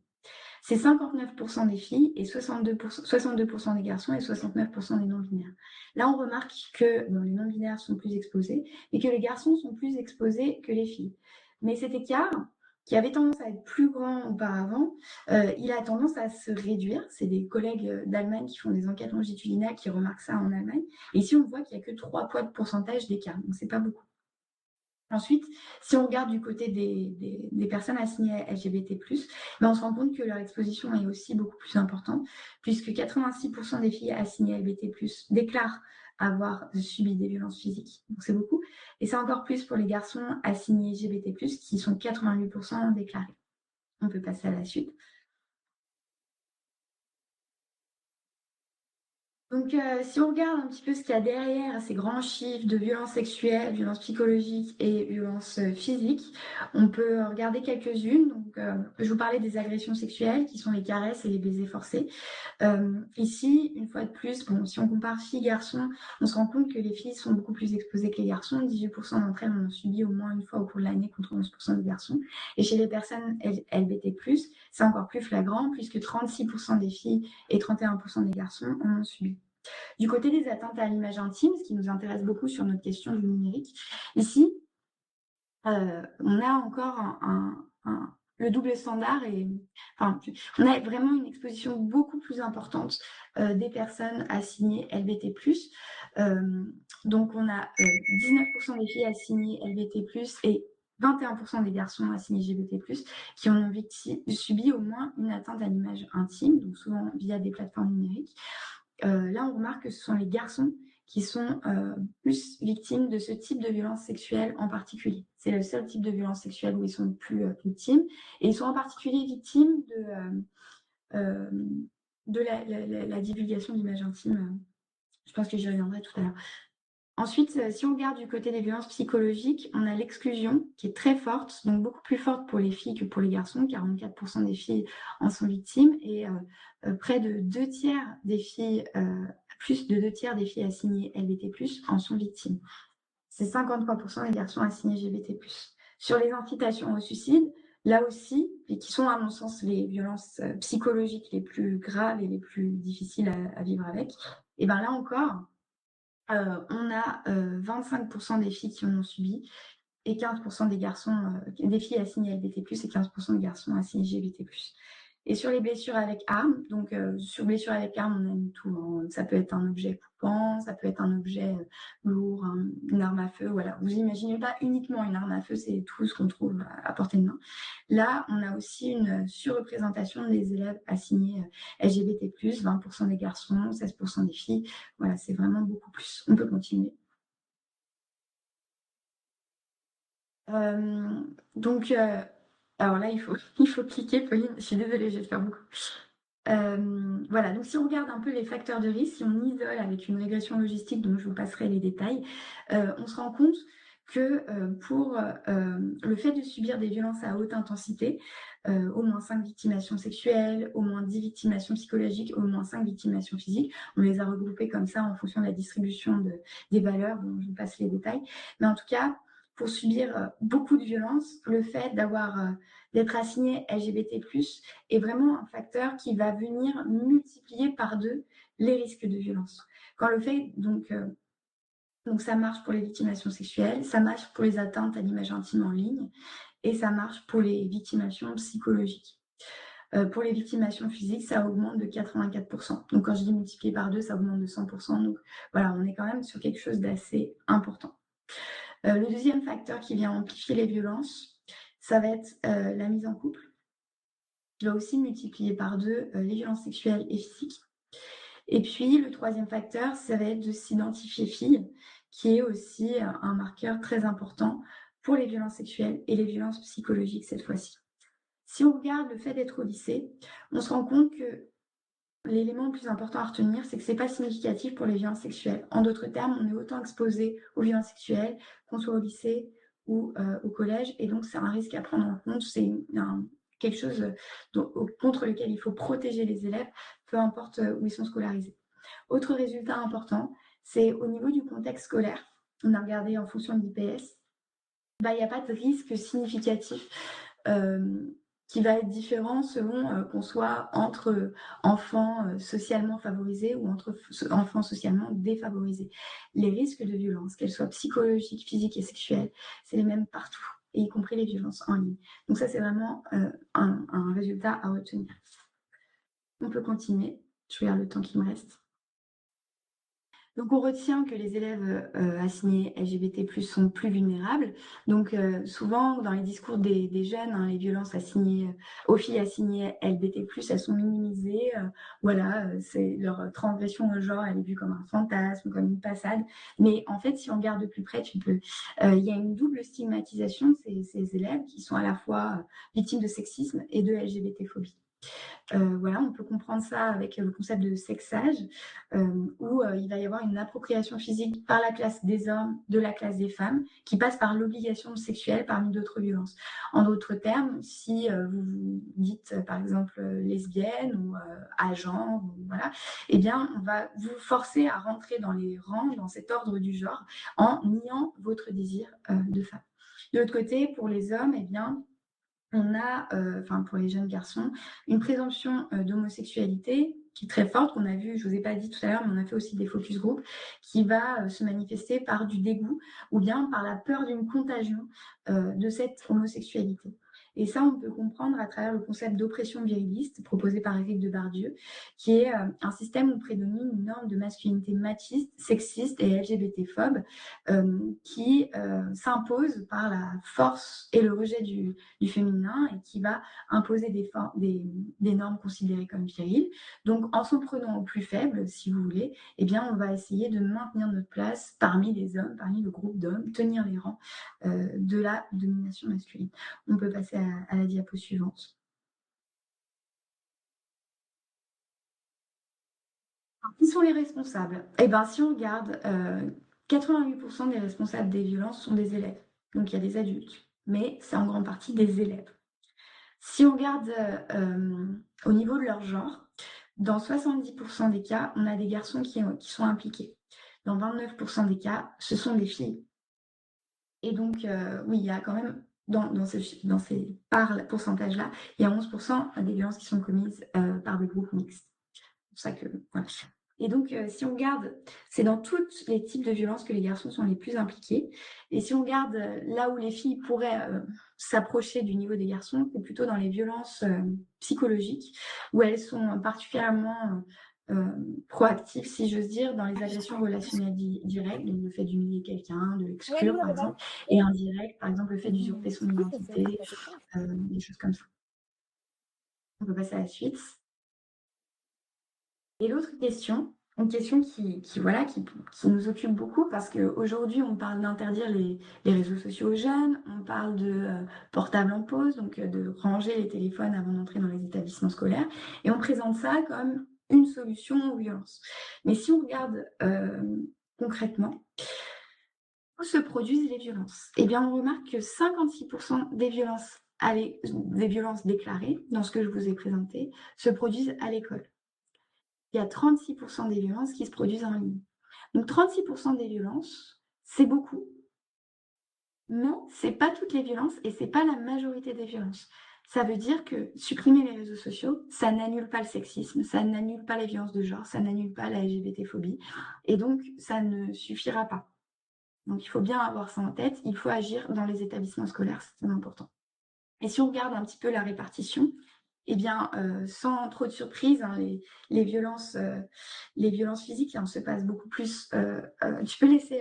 C'est 59% des filles et 62% des garçons et 69% des non-binaires. Là, on remarque que les non-binaires sont plus exposés et que les garçons sont plus exposés que les filles. Mais cet écart, qui avait tendance à être plus grand auparavant, il a tendance à se réduire. C'est des collègues d'Allemagne qui font des enquêtes longitudinales qui remarquent ça en Allemagne. Et ici, on voit qu'il n'y a que 3 points de pourcentage d'écart, donc c'est pas beaucoup. Ensuite, si on regarde du côté des personnes assignées LGBT+, on se rend compte que leur exposition est aussi beaucoup plus importante, puisque 86% des filles assignées LGBT+, déclarent avoir subi des violences physiques, donc c'est beaucoup, et c'est encore plus pour les garçons assignés LGBT+, qui sont 88% déclarés. On peut passer à la suite. Donc, si on regarde un petit peu ce qu'il y a derrière ces grands chiffres de violences sexuelles, violences psychologiques et violences physiques, on peut regarder quelques-unes. Donc, je vous parlais des agressions sexuelles qui sont les caresses et les baisers forcés. Ici, une fois de plus, si on compare filles-garçons, on se rend compte que les filles sont beaucoup plus exposées que les garçons. 18% d'entre elles en ont subi au moins une fois au cours de l'année contre 11% des garçons. Et chez les personnes LGBT+, c'est encore plus flagrant puisque 36% des filles et 31% des garçons en ont subi. Du côté des atteintes à l'image intime, ce qui nous intéresse beaucoup sur notre question du numérique, ici, on a encore le double standard on a vraiment une exposition beaucoup plus importante des personnes assignées LGBT+. Donc, on a 19% des filles assignées LGBT+, et 21% des garçons assignés LGBT+, qui ont subi au moins une atteinte à l'image intime, donc souvent via des plateformes numériques. Là, on remarque que ce sont les garçons qui sont plus victimes de ce type de violence sexuelle en particulier. C'est le seul type de violence sexuelle où ils sont plus victimes. Et ils sont en particulier victimes de la divulgation d'images intimes. Je pense que j'y reviendrai tout à l'heure. Ensuite, si on regarde du côté des violences psychologiques, on a l'exclusion qui est très forte, donc beaucoup plus forte pour les filles que pour les garçons. 44% des filles en sont victimes et près de 2 tiers des filles, plus de 2 tiers des filles assignées LGBT+, en sont victimes. C'est 53% des garçons assignés LGBT+. Sur les incitations au suicide, Là aussi, et qui sont à mon sens les violences psychologiques les plus graves et les plus difficiles à vivre avec, et ben là encore, on a 25% des filles qui en ont subi et 15% des garçons, des filles assignées LBT+, et 15% des garçons assignés LGBT+. Et sur les blessures avec arme, donc sur blessures avec arme, on a mis tout, hein. Ça peut être un objet coupant, ça peut être un objet lourd, une arme à feu, voilà. Vous imaginez pas uniquement une arme à feu, c'est tout ce qu'on trouve à portée de main. Là, on a aussi une surreprésentation des élèves assignés LGBT+, 20% des garçons, 16% des filles. Voilà, c'est vraiment beaucoup plus. On peut continuer. Donc, alors là, il faut cliquer, Pauline. Je suis désolée, je vais te faire beaucoup. Voilà, donc si on regarde un peu les facteurs de risque, si on isole avec une régression logistique dont je vous passerai les détails, on se rend compte que pour le fait de subir des violences à haute intensité, au moins 5 victimations sexuelles, au moins 10 victimations psychologiques, au moins 5 victimations physiques, on les a regroupées comme ça en fonction de la distribution des valeurs, dont je vous passe les détails. Mais en tout cas, pour subir beaucoup de violences, le fait d'être assigné LGBT+, est vraiment un facteur qui va venir multiplier par 2 les risques de violence. Quand le fait, donc ça marche pour les victimations sexuelles, ça marche pour les atteintes à l'image intime en ligne, et ça marche pour les victimations psychologiques. Pour les victimations physiques, ça augmente de 84%. Donc quand je dis multiplié par 2, ça augmente de 100%. Donc voilà, on est quand même sur quelque chose d'assez important. Le deuxième facteur qui vient amplifier les violences, ça va être la mise en couple. Qui va aussi multiplier par 2 les violences sexuelles et physiques. Et puis, le troisième facteur, ça va être de s'identifier fille, qui est aussi un marqueur très important pour les violences sexuelles et les violences psychologiques cette fois-ci. Si on regarde le fait d'être au lycée, on se rend compte que l'élément le plus important à retenir, c'est que ce n'est pas significatif pour les violences sexuelles. En d'autres termes, on est autant exposé aux violences sexuelles, qu'on soit au lycée ou au collège, et donc c'est un risque à prendre en compte. C'est quelque chose contre lequel il faut protéger les élèves, peu importe où ils sont scolarisés. Autre résultat important, c'est au niveau du contexte scolaire. On a regardé en fonction de l'IPS, il n'y a pas de risque significatif qui va être différent selon qu'on soit entre enfants socialement favorisés ou entre enfants socialement défavorisés. Les risques de violence, qu'elles soient psychologiques, physiques et sexuelles, c'est les mêmes partout, et y compris les violences en ligne. Donc ça, c'est vraiment un résultat à retenir. On peut continuer. Je regarde le temps qui me reste. Donc, on retient que les élèves assignés LGBT+ sont plus vulnérables. Donc, souvent, dans les discours des jeunes, hein, les violences aux filles assignées LGBT+, elles sont minimisées. Voilà, c'est leur transgression au genre, elle est vue comme un fantasme, comme une passade. Mais en fait, si on regarde de plus près, il y a une double stigmatisation de ces élèves qui sont à la fois victimes de sexisme et de LGBT-phobie. Voilà, on peut comprendre ça avec le concept de sexage, où il va y avoir une appropriation physique par la classe des hommes, de la classe des femmes, qui passe par l'obligation sexuelle parmi d'autres violences. En d'autres termes, si vous vous dites par exemple lesbienne ou agent, voilà, eh bien, on va vous forcer à rentrer dans les rangs, dans cet ordre du genre, en niant votre désir de femme. De l'autre côté, pour les hommes, eh bien, on a, pour les jeunes garçons, une présomption d'homosexualité qui est très forte, qu'on a vu, je ne vous ai pas dit tout à l'heure, mais on a fait aussi des focus group, qui va se manifester par du dégoût ou bien par la peur d'une contagion de cette homosexualité. Et ça, on peut comprendre à travers le concept d'oppression viriliste proposé par Éric Debardieu, qui est un système où prédomine une norme de masculinité machiste, sexiste et LGBT-phobe qui s'impose par la force et le rejet du féminin et qui va imposer des normes considérées comme viriles. Donc, en s'en prenant au plus faible, si vous voulez, eh bien, on va essayer de maintenir notre place parmi les hommes, parmi le groupe d'hommes, tenir les rangs de la domination masculine. On peut passer à la diapo suivante. Alors, qui sont les responsables? Eh bien, si on regarde, 88% des responsables des violences sont des élèves. Donc, il y a des adultes, mais c'est en grande partie des élèves. Si on regarde au niveau de leur genre, dans 70% des cas, on a des garçons qui sont impliqués. Dans 29% des cas, ce sont des filles. Et donc, oui, il y a quand même dans ces pourcentages-là, il y a 11% des violences qui sont commises par des groupes mixtes. C'est pour ça que, voilà. Et donc, si on regarde, c'est dans tous les types de violences que les garçons sont les plus impliqués. Et si on regarde là où les filles pourraient s'approcher du niveau des garçons, c'est plutôt dans les violences psychologiques, où elles sont particulièrement proactives, si j'ose dire, dans les agressions relationnelles directes, donc le fait d'humilier quelqu'un, de l'exclure, par exemple, et indirect, par exemple, le fait d'usurper son identité, des choses comme ça. On peut passer à la suite. Et l'autre question, une question qui nous occupe beaucoup parce qu'aujourd'hui, on parle d'interdire les réseaux sociaux aux jeunes, on parle de portable en pause, donc de ranger les téléphones avant d'entrer dans les établissements scolaires, et on présente ça comme une solution aux violences. Mais si on regarde concrètement, où se produisent les violences? Eh bien, on remarque que 56% des violences déclarées, dans ce que je vous ai présenté, se produisent à l'école. Il y a 36% des violences qui se produisent en ligne. Donc 36% des violences, c'est beaucoup, mais c'est pas toutes les violences et c'est pas la majorité des violences. Ça veut dire que supprimer les réseaux sociaux, ça n'annule pas le sexisme, ça n'annule pas les violences de genre, ça n'annule pas la LGBT-phobie, et donc ça ne suffira pas. Donc il faut bien avoir ça en tête, il faut agir dans les établissements scolaires, c'est très important. Et si on regarde un petit peu la répartition, eh bien, sans trop de surprise, hein, les violences physiques, hein, se passent beaucoup plus. Tu peux laisser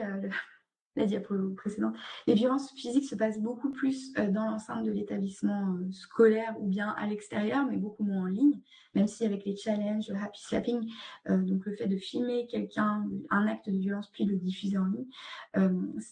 la diapo précédente. Les violences physiques se passent beaucoup plus dans l'enceinte de l'établissement scolaire ou bien à l'extérieur, mais beaucoup moins en ligne, même si avec les challenges, le happy slapping, donc le fait de filmer quelqu'un, un acte de violence, puis de le diffuser en ligne,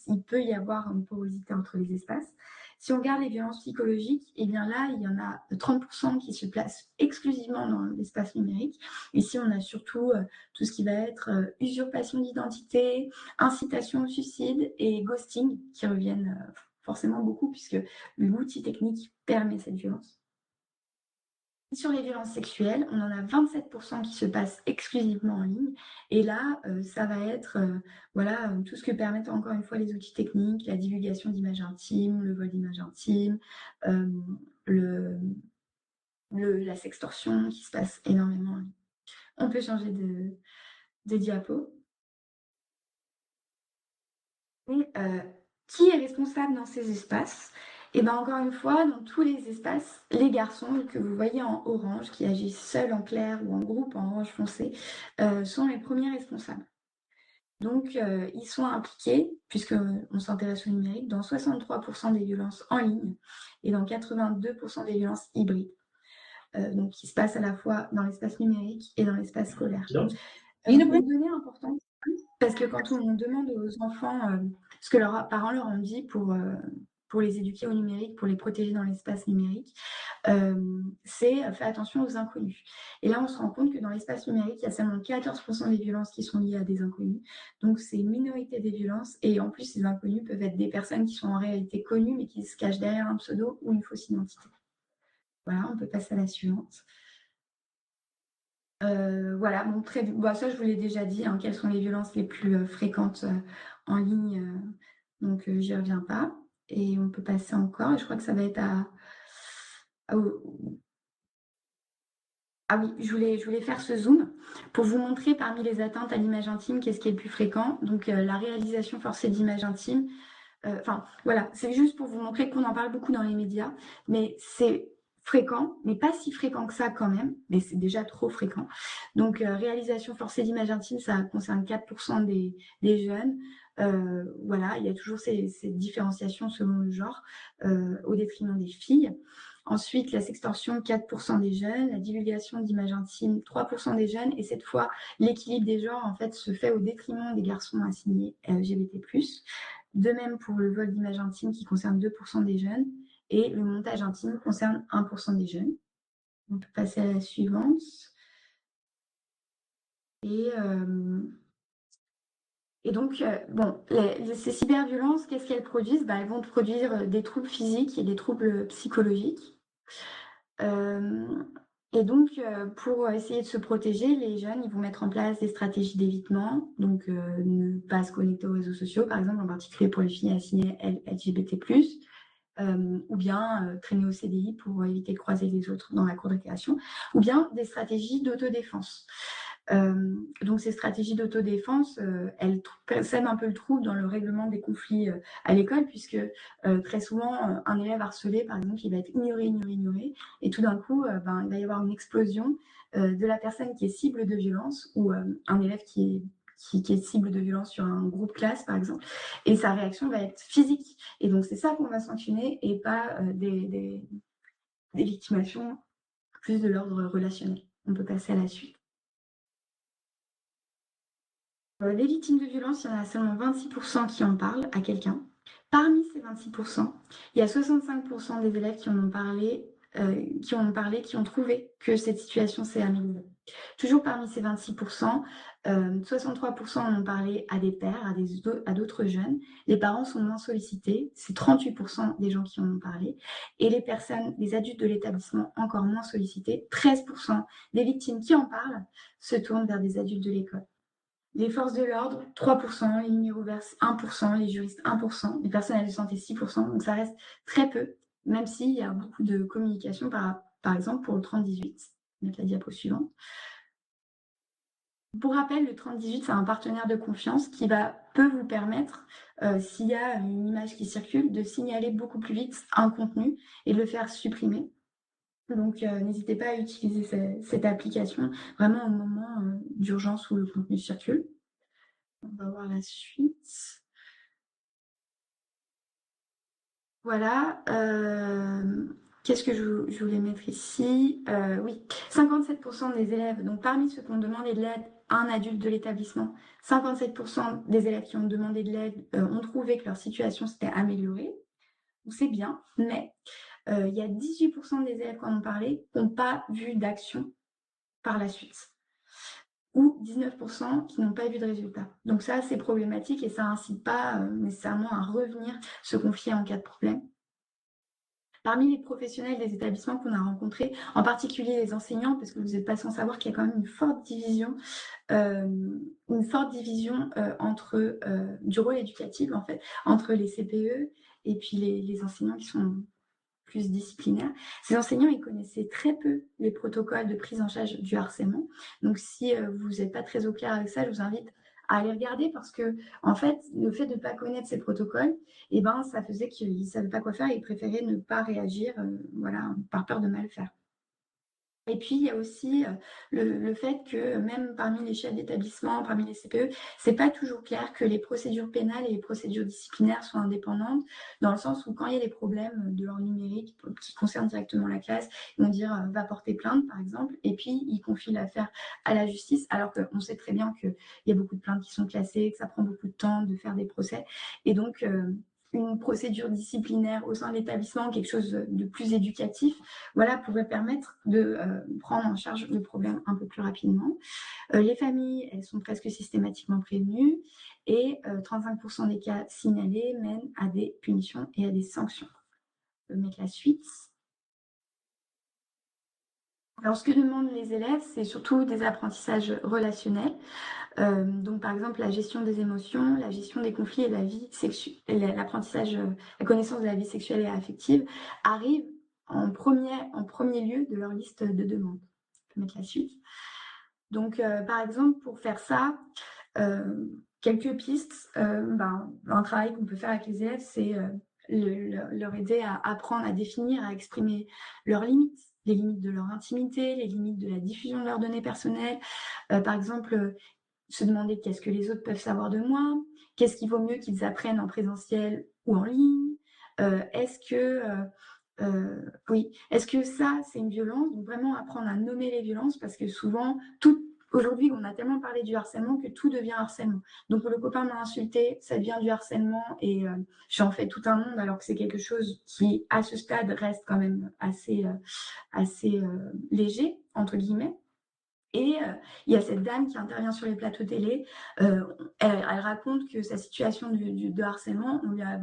il peut y avoir une porosité entre les espaces. Si on regarde les violences psychologiques, eh bien là, il y en a 30% qui se placent exclusivement dans l'espace numérique. Ici, on a surtout tout ce qui va être usurpation d'identité, incitation au suicide et ghosting qui reviennent forcément beaucoup puisque l'outil technique permet cette violence. Sur les violences sexuelles, on en a 27% qui se passent exclusivement en ligne. Et là, ça va être tout ce que permettent encore une fois les outils techniques, la divulgation d'images intimes, le vol d'images intimes, la sextorsion qui se passe énormément en ligne. On peut changer de diapo. Et qui est responsable dans ces espaces? Et bien encore une fois, dans tous les espaces, les garçons que vous voyez en orange, qui agissent seuls en clair ou en groupe en orange foncé, sont les premiers responsables. Donc, ils sont impliqués, puisqu'on s'intéresse au numérique, dans 63% des violences en ligne et dans 82% des violences hybrides. Donc, qui se passent à la fois dans l'espace numérique et dans l'espace scolaire. Une donnée importante, parce que quand on demande aux enfants ce que leurs parents leur ont dit pour les éduquer au numérique, pour les protéger dans l'espace numérique, c'est faire attention aux inconnus. Et là, on se rend compte que dans l'espace numérique, il y a seulement 14% des violences qui sont liées à des inconnus. Donc, c'est une minorité des violences. Et en plus, ces inconnus peuvent être des personnes qui sont en réalité connues, mais qui se cachent derrière un pseudo ou une fausse identité. Voilà, on peut passer à la suivante. Voilà, bon, ça je vous l'ai déjà dit, hein, quelles sont les violences les plus fréquentes en ligne, donc j'y reviens pas. Et on peut passer encore, et je crois que ça va être Ah oui, je voulais faire ce zoom pour vous montrer parmi les atteintes à l'image intime, qu'est-ce qui est le plus fréquent. Donc la réalisation forcée d'images intimes. Voilà, c'est juste pour vous montrer qu'on en parle beaucoup dans les médias, mais c'est fréquent, mais pas si fréquent que ça quand même, mais c'est déjà trop fréquent. Donc, réalisation forcée d'images intimes, ça concerne 4% des jeunes. Voilà, il y a toujours ces différenciations selon le genre, au détriment des filles. Ensuite, la sextorsion, 4% des jeunes. La divulgation d'images intimes, 3% des jeunes. Et cette fois, l'équilibre des genres, en fait, se fait au détriment des garçons assignés LGBT+. De même pour le vol d'images intimes qui concerne 2% des jeunes et le montage intime concerne 1% des jeunes. On peut passer à la suivante. Et donc, ces cyberviolences, qu'est-ce qu'elles produisent? Elles vont produire des troubles physiques et des troubles psychologiques. Et donc, pour essayer de se protéger, les jeunes, ils vont mettre en place des stratégies d'évitement, donc ne pas se connecter aux réseaux sociaux, par exemple, en particulier pour les filles assignées LGBT+, ou bien traîner au CDI pour éviter de croiser les autres dans la cour de récréation, ou bien des stratégies d'autodéfense. Donc ces stratégies d'autodéfense, elles sèment un peu le trouble dans le règlement des conflits à l'école, puisque très souvent, un élève harcelé, par exemple, il va être ignoré, et tout d'un coup, il va y avoir une explosion de la personne qui est cible de violence, ou un élève qui est cible de violence sur un groupe classe, par exemple, et sa réaction va être physique. Et donc c'est ça qu'on va sanctionner, et pas des victimations plus de l'ordre relationnel. On peut passer à la suite. Les victimes de violence, il y en a seulement 26% qui en parlent à quelqu'un. Parmi ces 26%, il y a 65% des élèves qui en ont parlé, qui ont trouvé que cette situation s'est améliorée. Toujours parmi ces 26%, 63% en ont parlé à des pairs, à d'autres jeunes. Les parents sont moins sollicités, c'est 38% des gens qui en ont parlé. Et les adultes de l'établissement, encore moins sollicités, 13% des victimes qui en parlent se tournent vers des adultes de l'école. Les forces de l'ordre, 3%, les numéros verts, 1%, les juristes, 1%, les personnels de santé, 6%. Donc ça reste très peu, même s'il y a beaucoup de communication, par exemple, pour le 3018. Mettre la diapo suivante. Pour rappel, le 3018, c'est un partenaire de confiance qui peut vous permettre, s'il y a une image qui circule, de signaler beaucoup plus vite un contenu et de le faire supprimer. Donc, n'hésitez pas à utiliser cette application vraiment au moment d'urgence où le contenu circule. On va voir la suite. Voilà. Qu'est-ce que je voulais mettre ici? Oui, 57% des élèves, donc parmi ceux qui ont demandé de l'aide à un adulte de l'établissement, 57% des élèves qui ont demandé de l'aide ont trouvé que leur situation s'était améliorée. Donc c'est bien, mais il y a 18% des élèves qui en ont parlé qui n'ont pas vu d'action par la suite, ou 19% qui n'ont pas vu de résultat. Donc ça, c'est problématique et ça incite pas nécessairement à revenir se confier en cas de problème. Parmi les professionnels des établissements qu'on a rencontrés, en particulier les enseignants, parce que vous n'êtes pas sans savoir qu'il y a quand même une forte division entre du rôle éducatif, en fait, entre les CPE et puis les enseignants qui sont plus disciplinaires. Ces enseignants, ils connaissaient très peu les protocoles de prise en charge du harcèlement. Donc, si vous n'êtes pas très au clair avec ça, je vous invite à aller regarder, parce que, en fait, le fait de ne pas connaître ces protocoles, ça faisait qu'ils ne savaient pas quoi faire et ils préféraient ne pas réagir, par peur de mal faire. Et puis, il y a aussi le fait que même parmi les chefs d'établissement, parmi les CPE, c'est pas toujours clair que les procédures pénales et les procédures disciplinaires soient indépendantes, dans le sens où quand il y a des problèmes de leur numérique qui concernent directement la classe, ils vont dire va porter plainte, par exemple, et puis ils confient l'affaire à la justice, alors qu'on sait très bien qu'il y a beaucoup de plaintes qui sont classées, que ça prend beaucoup de temps de faire des procès. Et donc, une procédure disciplinaire au sein de l'établissement, quelque chose de plus éducatif, pourrait permettre de prendre en charge le problème un peu plus rapidement. Les familles, elles sont presque systématiquement prévenues et 35% des cas signalés mènent à des punitions et à des sanctions. Je vais mettre la suite. Alors, ce que demandent les élèves, c'est surtout des apprentissages relationnels. Donc, par exemple, la gestion des émotions, la gestion des conflits et la vie sexuelle, l'apprentissage, la connaissance de la vie sexuelle et affective arrive en premier lieu de leur liste de demandes. Je peux mettre la suite. Donc, par exemple, pour faire ça, quelques pistes. Un travail qu'on peut faire avec les élèves, c'est leur aider à apprendre à définir, à exprimer leurs limites, les limites de leur intimité, les limites de la diffusion de leurs données personnelles. Par exemple, se demander qu'est-ce que les autres peuvent savoir de moi, qu'est-ce qu'il vaut mieux qu'ils apprennent en présentiel ou en ligne, est-ce que ça, c'est une violence? Donc vraiment apprendre à nommer les violences, parce que souvent, aujourd'hui, on a tellement parlé du harcèlement que tout devient harcèlement. Donc le copain m'a insulté, ça devient du harcèlement et j'en fais tout un monde, alors que c'est quelque chose qui, à ce stade, reste quand même assez léger, entre guillemets. Et il y a cette dame qui intervient sur les plateaux télé. Elle raconte que sa situation de harcèlement, on lui a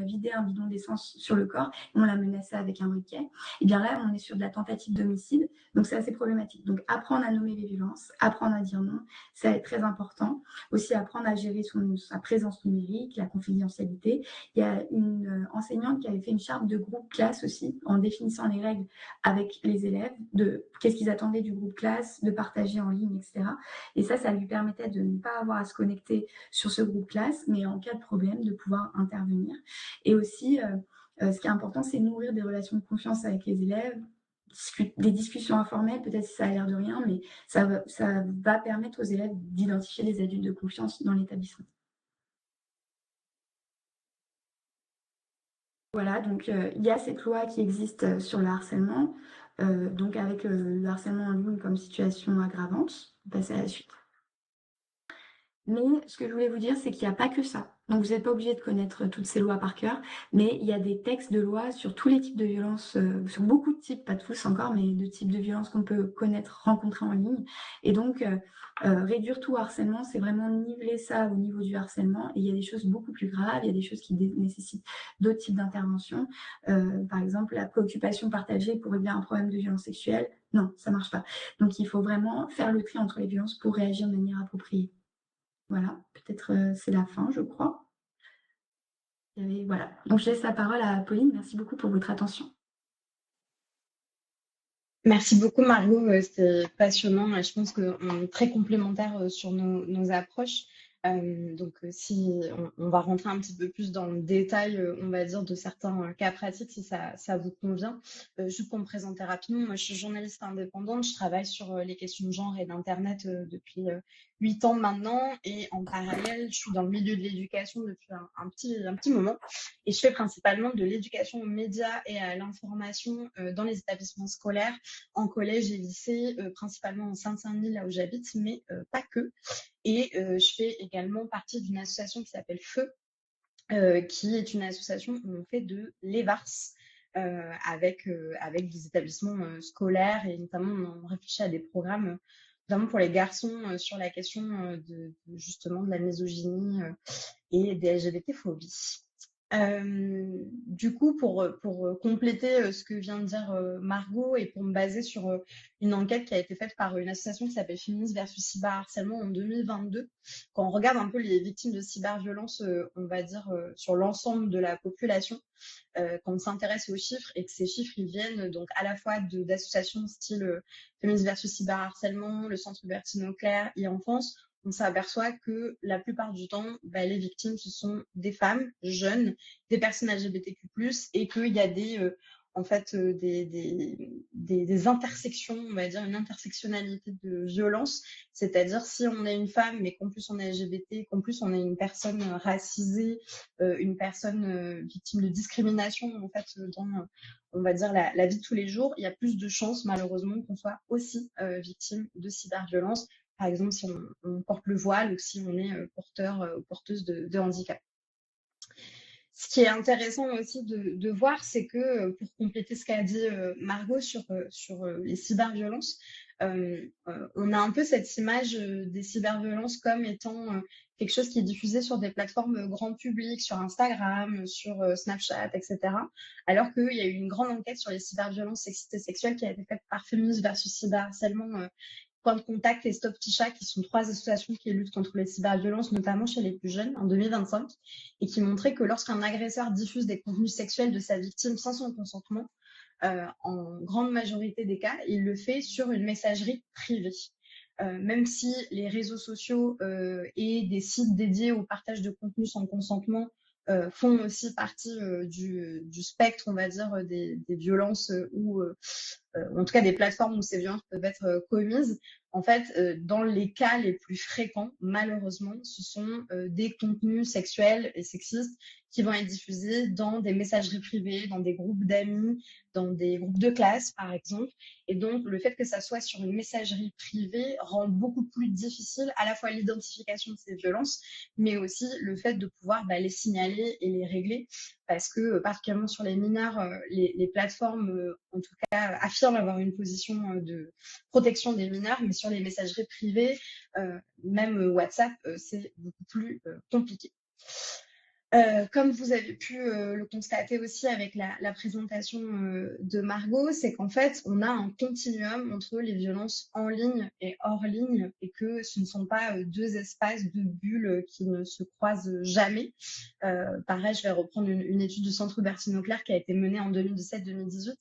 vidé un bidon d'essence sur le corps et on l'a menacée avec un briquet. Et bien là, on est sur de la tentative d'homicide, donc c'est assez problématique. Donc apprendre à nommer les violences, apprendre à dire non, ça est très important. Aussi apprendre à gérer sa présence numérique, la confidentialité. Il y a une enseignante qui avait fait une charte de groupe classe aussi, en définissant les règles avec les élèves, de qu'est-ce qu'ils attendaient du groupe classe, de partager en ligne, etc. Et ça lui permettait de ne pas avoir à se connecter sur ce groupe classe, mais en cas de problème, de pouvoir intervenir. Et aussi, ce qui est important, c'est nourrir des relations de confiance avec les élèves, des discussions informelles, peut-être si ça a l'air de rien, mais ça va permettre aux élèves d'identifier les adultes de confiance dans l'établissement. Voilà, donc il y a cette loi qui existe sur le harcèlement, donc avec le harcèlement en ligne comme situation aggravante. On va passer à la suite. Mais ce que je voulais vous dire, c'est qu'il n'y a pas que ça. Donc, vous n'êtes pas obligé de connaître toutes ces lois par cœur, mais il y a des textes de loi sur tous les types de violences, sur beaucoup de types, pas tous encore, mais de types de violences qu'on peut connaître, rencontrer en ligne. Et donc, réduire tout harcèlement, c'est vraiment niveler ça au niveau du harcèlement. Et il y a des choses beaucoup plus graves, il y a des choses qui nécessitent d'autres types d'interventions. Par exemple, la préoccupation partagée pour régler un problème de violence sexuelle. Non, ça marche pas. Donc, il faut vraiment faire le tri entre les violences pour réagir de manière appropriée. Voilà, peut-être c'est la fin, je crois. Et voilà. Donc je laisse la parole à Pauline. Merci beaucoup pour votre attention. Merci beaucoup, Margot. C'est passionnant et je pense qu'on est très complémentaires sur nos approches. Si on va rentrer un petit peu plus dans le détail, on va dire, de certains cas pratiques, si ça vous convient. Juste pour me présenter rapidement, moi, je suis journaliste indépendante. Je travaille sur les questions de genre et d'Internet depuis 8 ans maintenant. Et en parallèle, je suis dans le milieu de l'éducation depuis un petit moment. Et je fais principalement de l'éducation aux médias et à l'information dans les établissements scolaires, en collège et lycée, principalement en Seine-Saint-Denis, là où j'habite, mais pas que. Et je fais également partie d'une association qui s'appelle Feu, qui est une association où on fait de l'EVARS avec des établissements scolaires et notamment on réfléchit à des programmes notamment pour les garçons sur la question justement de la misogynie et des LGBT-phobies. Du coup, pour compléter ce que vient de dire Margot et pour me baser sur une enquête qui a été faite par une association qui s'appelle Féministes versus cyberharcèlement en 2022, quand on regarde un peu les victimes de cyberviolence, on va dire sur l'ensemble de la population, quand on s'intéresse aux chiffres et que ces chiffres ils viennent donc à la fois d'associations style Féministes versus cyberharcèlement, le Centre Bertine Auclair et Enfance, on s'aperçoit que la plupart du temps, les victimes, ce sont des femmes jeunes, des personnes LGBTQ+, et qu'il y a des intersections, on va dire une intersectionnalité de violence, c'est-à-dire si on est une femme, mais qu'en plus on est LGBT, qu'en plus on est une personne racisée, une personne victime de discrimination, en fait, dans, on va dire, la vie de tous les jours, il y a plus de chances, malheureusement, qu'on soit aussi victime de cyberviolence. Par exemple, si on porte le voile ou si on est porteur ou porteuse de handicap. Ce qui est intéressant aussi de voir, c'est que pour compléter ce qu'a dit Margot sur les cyberviolences, on a un peu cette image des cyberviolences comme étant quelque chose qui est diffusé sur des plateformes grand public, sur Instagram, sur Snapchat, etc. Alors qu'il y a eu une grande enquête sur les cyberviolences sexistes et sexuelles qui a été faite par Féministes versus cyberharcèlement, Point de Contact et Stop Tichat, qui sont 3 associations qui luttent contre les cyberviolences, notamment chez les plus jeunes, en 2025, et qui montraient que lorsqu'un agresseur diffuse des contenus sexuels de sa victime sans son consentement, en grande majorité des cas, il le fait sur une messagerie privée. Même si les réseaux sociaux et des sites dédiés au partage de contenus sans consentement font aussi partie du spectre, on va dire, des violences ou en tout cas des plateformes où ces violences peuvent être commises. En fait, dans les cas les plus fréquents, malheureusement, ce sont des contenus sexuels et sexistes qui vont être diffusés dans des messageries privées, dans des groupes d'amis, dans des groupes de classe, par exemple. Et donc, le fait que ça soit sur une messagerie privée rend beaucoup plus difficile à la fois l'identification de ces violences, mais aussi le fait de pouvoir les signaler et les régler. Parce que, particulièrement sur les mineurs, les plateformes, en tout cas, affirment affirment avoir une position de protection des mineurs, mais sur les messageries privées, même WhatsApp, c'est beaucoup plus compliqué. Comme vous avez pu le constater aussi avec la présentation de Margot, c'est qu'en fait, on a un continuum entre les violences en ligne et hors ligne et que ce ne sont pas deux espaces, deux bulles qui ne se croisent jamais. Pareil, je vais reprendre une étude du Centre Hubertine Auclair qui a été menée en 2017-2018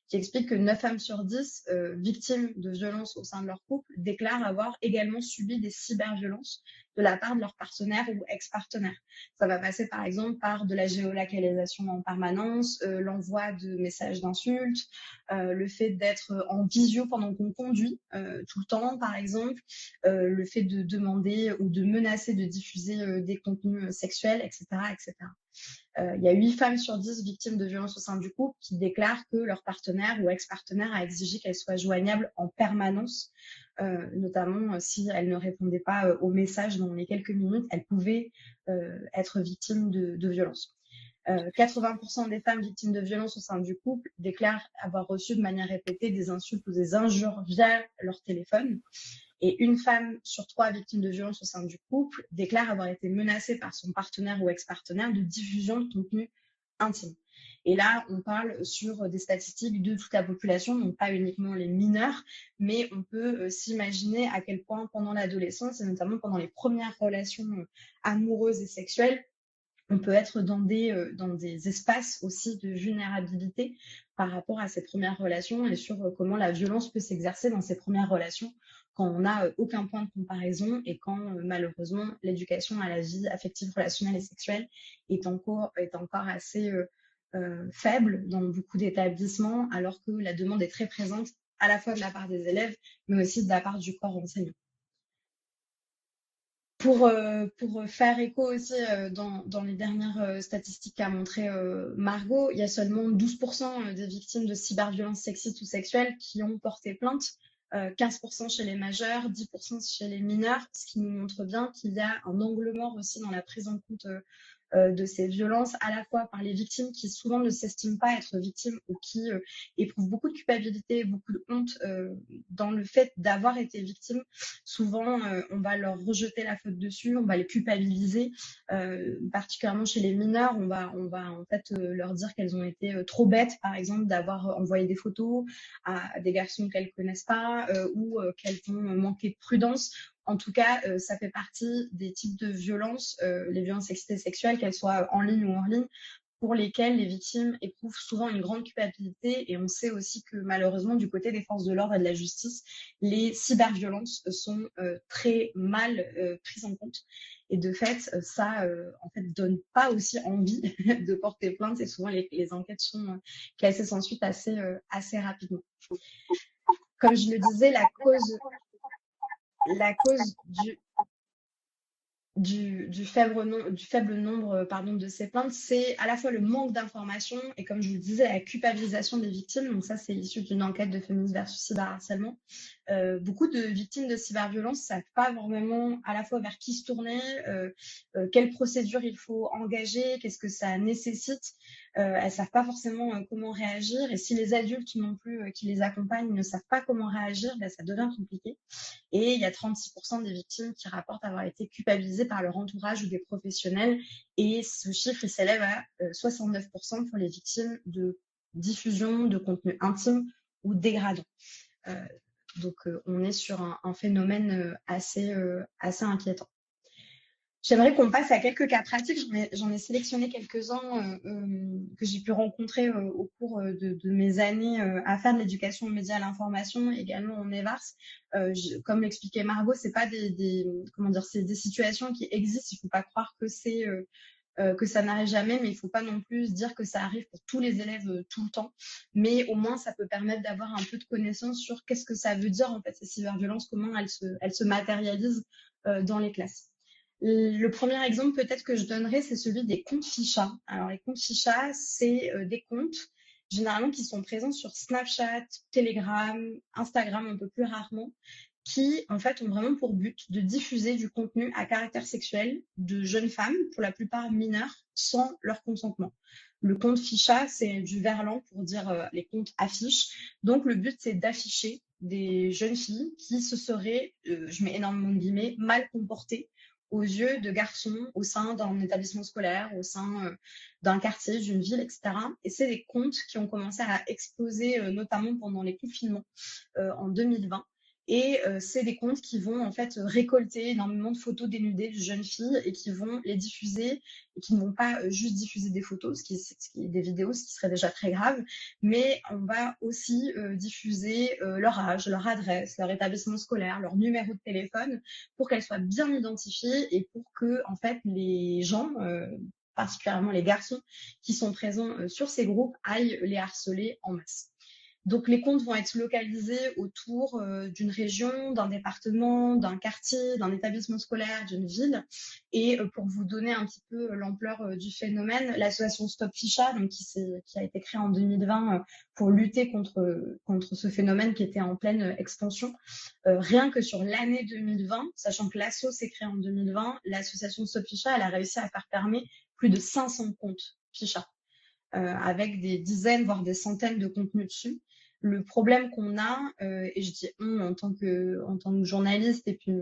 qui explique que 9 femmes sur 10 victimes de violences au sein de leur couple déclarent avoir également subi des cyberviolences de la part de leur partenaire ou ex-partenaire. Ça va passer par exemple par de la géolocalisation en permanence, l'envoi de messages d'insultes, le fait d'être en visio pendant qu'on conduit tout le temps par exemple, le fait de demander ou de menacer de diffuser des contenus sexuels, etc. etc. Il y a 8 femmes sur 10 victimes de violences au sein du couple qui déclarent que leur partenaire ou ex-partenaire a exigé qu'elles soient joignables en permanence, notamment si elles ne répondaient pas aux messages dans les quelques minutes, elles pouvaient être victimes de violences. 80% des femmes victimes de violences au sein du couple déclarent avoir reçu de manière répétée des insultes ou des injures via leur téléphone. Et une femme sur 3 victimes de violences au sein du couple déclare avoir été menacée par son partenaire ou ex-partenaire de diffusion de contenu intime. Et là, on parle sur des statistiques de toute la population, donc pas uniquement les mineurs, mais on peut s'imaginer à quel point pendant l'adolescence, et notamment pendant les premières relations amoureuses et sexuelles, on peut être dans des espaces aussi de vulnérabilité par rapport à ces premières relations et sur comment la violence peut s'exercer dans ces premières relations quand on n'a aucun point de comparaison et quand malheureusement l'éducation à la vie affective, relationnelle et sexuelle est encore assez faible dans beaucoup d'établissements, alors que la demande est très présente à la fois de la part des élèves, mais aussi de la part du corps enseignant. Pour faire écho aussi dans les dernières statistiques qu'a montré Margot, il y a seulement 12% des victimes de cyberviolences sexistes ou sexuelles qui ont porté plainte, 15% chez les majeurs, 10% chez les mineurs, ce qui nous montre bien qu'il y a un angle mort aussi dans la prise en compte de ces violences, à la fois par les victimes qui souvent ne s'estiment pas être victimes ou qui éprouvent beaucoup de culpabilité, beaucoup de honte dans le fait d'avoir été victimes. Souvent, on va leur rejeter la faute dessus, on va les culpabiliser, particulièrement chez les mineurs, on va en fait leur dire qu'elles ont été trop bêtes, par exemple, d'avoir envoyé des photos à des garçons qu'elles connaissent pas ou qu'elles ont manqué de prudence. En tout cas, ça fait partie des types de violences, les violences sexistes et sexuelles, qu'elles soient en ligne ou hors ligne, pour lesquelles les victimes éprouvent souvent une grande culpabilité. Et on sait aussi que malheureusement, du côté des forces de l'ordre et de la justice, les cyberviolences sont très mal prises en compte. Et de fait, ça en fait donne pas aussi envie de porter plainte. Et souvent, les enquêtes sont classées sans suite assez rapidement. Comme je le disais, la cause du faible nombre de ces plaintes, c'est à la fois le manque d'information et, comme je vous le disais, la culpabilisation des victimes. Donc ça, c'est issu d'une enquête de Féminisme versus cyberharcèlement. Beaucoup de victimes de cyberviolence ne savent pas vraiment à la fois vers qui se tourner, quelle procédure il faut engager, qu'est-ce que ça nécessite. Elles ne savent pas forcément comment réagir. Et si les adultes non plus qui les accompagnent ne savent pas comment réagir, ça devient compliqué. Et il y a 36% des victimes qui rapportent avoir été culpabilisées par leur entourage ou des professionnels. Et ce chiffre s'élève à 69% pour les victimes de diffusion de contenu intime ou dégradant. Donc, on est sur un phénomène assez inquiétant. J'aimerais qu'on passe à quelques cas pratiques. J'en ai sélectionné quelques-uns que j'ai pu rencontrer au cours de mes années à faire de l'éducation aux médias à l'information, également en EVARS. Comme l'expliquait Margot, c'est pas c'est des situations qui existent. Il faut pas croire que ça n'arrive jamais, mais il faut pas non plus dire que ça arrive pour tous les élèves tout le temps. Mais au moins, ça peut permettre d'avoir un peu de connaissance sur qu'est-ce que ça veut dire en fait ces cyberviolences, comment elles se matérialisent dans les classes. Le premier exemple peut-être que je donnerais, c'est celui des comptes fichas. Alors les comptes fichas, c'est des comptes généralement qui sont présents sur Snapchat, Telegram, Instagram un peu plus rarement, qui, en fait, ont vraiment pour but de diffuser du contenu à caractère sexuel de jeunes femmes, pour la plupart mineures, sans leur consentement. Le compte Ficha, c'est du verlan pour dire les comptes affiches. Donc, le but, c'est d'afficher des jeunes filles qui se seraient, je mets énormément de guillemets, mal comportées aux yeux de garçons au sein d'un établissement scolaire, au sein d'un quartier, d'une ville, etc. Et c'est des comptes qui ont commencé à exploser, notamment pendant les confinements en 2020. Et c'est des comptes qui vont en fait récolter énormément de photos dénudées de jeunes filles et qui vont les diffuser et qui ne vont pas juste diffuser des photos, ce qui est des vidéos, ce qui serait déjà très grave, mais on va aussi diffuser leur âge, leur adresse, leur établissement scolaire, leur numéro de téléphone pour qu'elles soient bien identifiées et pour que en fait les gens particulièrement les garçons qui sont présents sur ces groupes aillent les harceler en masse. Donc, les comptes vont être localisés autour d'une région, d'un département, d'un quartier, d'un établissement scolaire, d'une ville. Et pour vous donner un petit peu l'ampleur du phénomène, l'association Stop Ficha, donc qui a été créée en 2020 pour lutter contre ce phénomène qui était en pleine expansion, rien que sur l'année 2020, sachant que l'asso s'est créée en 2020, l'association Stop Ficha, elle a réussi à faire fermer plus de 500 comptes Ficha. Avec des dizaines, voire des centaines de contenus dessus. Le problème qu'on a, et je dis en tant que journaliste et puis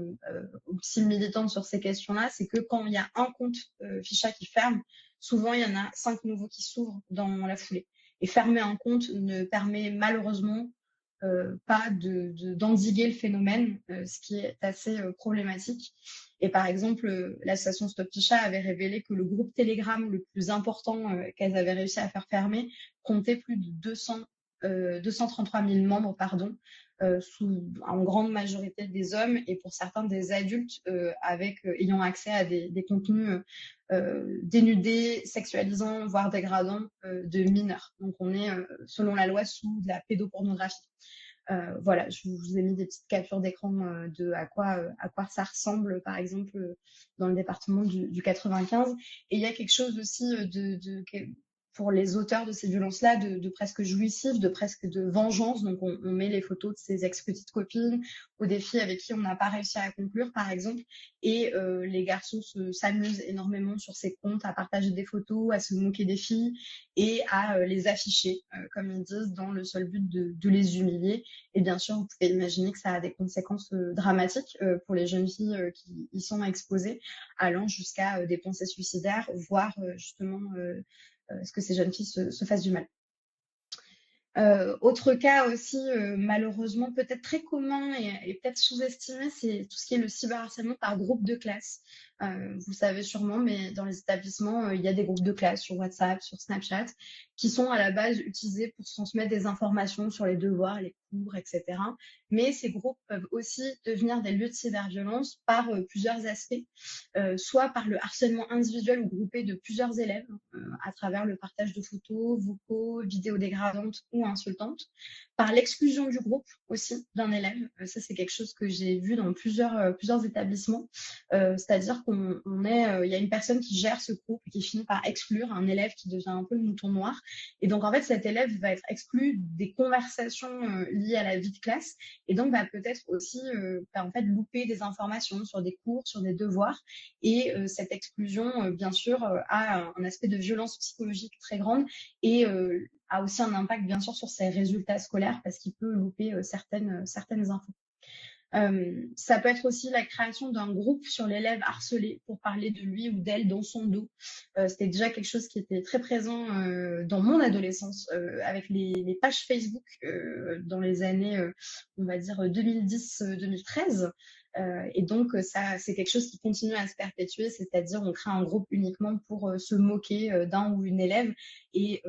aussi militante sur ces questions-là, c'est que quand il y a un compte Ficha qui ferme, souvent il y en a 5 nouveaux qui s'ouvrent dans la foulée. Et fermer un compte ne permet malheureusement pas d'endiguer le phénomène, ce qui est assez problématique. Et par exemple, l'association Stop Ficha avait révélé que le groupe Telegram le plus important qu'elles avaient réussi à faire fermer comptait plus de 233 000 membres, en grande majorité des hommes et pour certains des adultes ayant accès à des contenus dénudés, sexualisants, voire dégradants de mineurs. Donc on est, selon la loi, sous de la pédopornographie. Voilà, je vous ai mis des petites captures d'écran de à quoi ça ressemble, par exemple, dans le département du 95. Et il y a quelque chose aussi pour les auteurs de ces violences-là, de presque jouissif, de presque de vengeance. Donc, on met les photos de ses ex-petites copines ou des filles avec qui on n'a pas réussi à conclure, par exemple. Et les garçons s'amusent énormément sur ces comptes à partager des photos, à se moquer des filles et à les afficher, comme ils disent, dans le seul but de les humilier. Et bien sûr, vous pouvez imaginer que ça a des conséquences dramatiques pour les jeunes filles qui y sont exposées, allant jusqu'à des pensées suicidaires, voire justement ce que ces jeunes filles se fassent du mal. Autre cas aussi, malheureusement, peut-être très commun et peut-être sous-estimé, c'est tout ce qui est le cyberharcèlement par groupe de classe. Vous savez sûrement, mais dans les établissements, il y a des groupes de classe sur WhatsApp, sur Snapchat, qui sont à la base utilisés pour transmettre des informations sur les devoirs, les cours, etc. Mais ces groupes peuvent aussi devenir des lieux de cyberviolence par plusieurs aspects, soit par le harcèlement individuel ou groupé de plusieurs élèves, à travers le partage de photos, vocaux, vidéos dégradantes ou insultantes, par l'exclusion du groupe aussi d'un élève. Ça, c'est quelque chose que j'ai vu dans plusieurs établissements. C'est-à-dire il y a une personne qui gère ce groupe et qui finit par exclure un élève qui devient un peu le mouton noir. Et donc, en fait, cet élève va être exclu des conversations liées à la vie de classe et donc va peut-être aussi en fait, louper des informations sur des cours, sur des devoirs. Et cette exclusion, bien sûr, a un aspect de violence psychologique très grande et a aussi un impact, bien sûr, sur ses résultats scolaires parce qu'il peut louper certaines infos. Ça peut être aussi la création d'un groupe sur l'élève harcelé pour parler de lui ou d'elle dans son dos. C'était déjà quelque chose qui était très présent dans mon adolescence avec les pages Facebook dans les années, on va dire 2010-2013. Et donc, ça, c'est quelque chose qui continue à se perpétuer, c'est-à-dire on crée un groupe uniquement pour se moquer d'un ou une élève. Et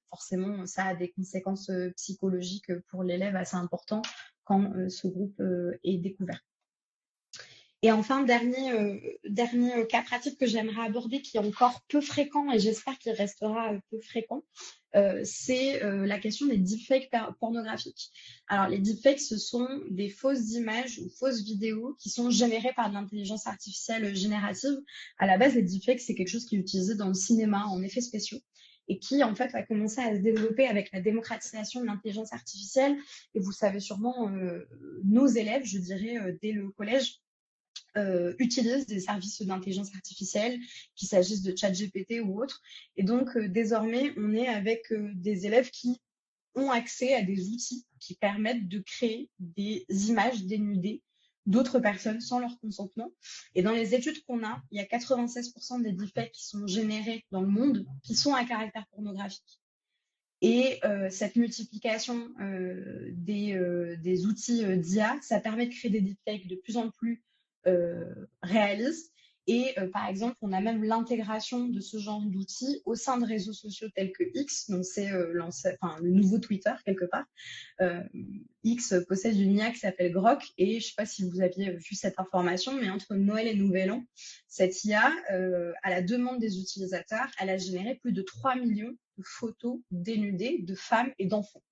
forcément, ça a des conséquences psychologiques pour l'élève assez importantes quand ce groupe est découvert. Et enfin, dernier cas pratique que j'aimerais aborder, qui est encore peu fréquent et j'espère qu'il restera peu fréquent, c'est la question des deepfakes pornographiques. Alors, les deepfakes, ce sont des fausses images ou fausses vidéos qui sont générées par de l'intelligence artificielle générative. À la base, les deepfakes, c'est quelque chose qui est utilisé dans le cinéma en effets spéciaux. et qui en fait a commencé à se développer avec la démocratisation de l'intelligence artificielle. Et vous savez sûrement, nos élèves, je dirais, dès le collège, utilisent des services d'intelligence artificielle, qu'il s'agisse de ChatGPT ou autre. Et donc, désormais, on est avec des élèves qui ont accès à des outils qui permettent de créer des images dénudées d'autres personnes sans leur consentement. Et dans les études qu'on a, il y a 96% des deepfakes qui sont générés dans le monde qui sont à caractère pornographique. Et cette multiplication des outils d'IA, ça permet de créer des deepfakes de plus en plus réalistes. Et par exemple, on a même l'intégration de ce genre d'outils au sein de réseaux sociaux tels que X, donc c'est le nouveau Twitter quelque part. X possède une IA qui s'appelle Grok, et je ne sais pas si vous aviez vu cette information, mais entre Noël et Nouvel An, cette IA, à la demande des utilisateurs, elle a généré plus de 3 millions de photos dénudées de femmes et d'enfants.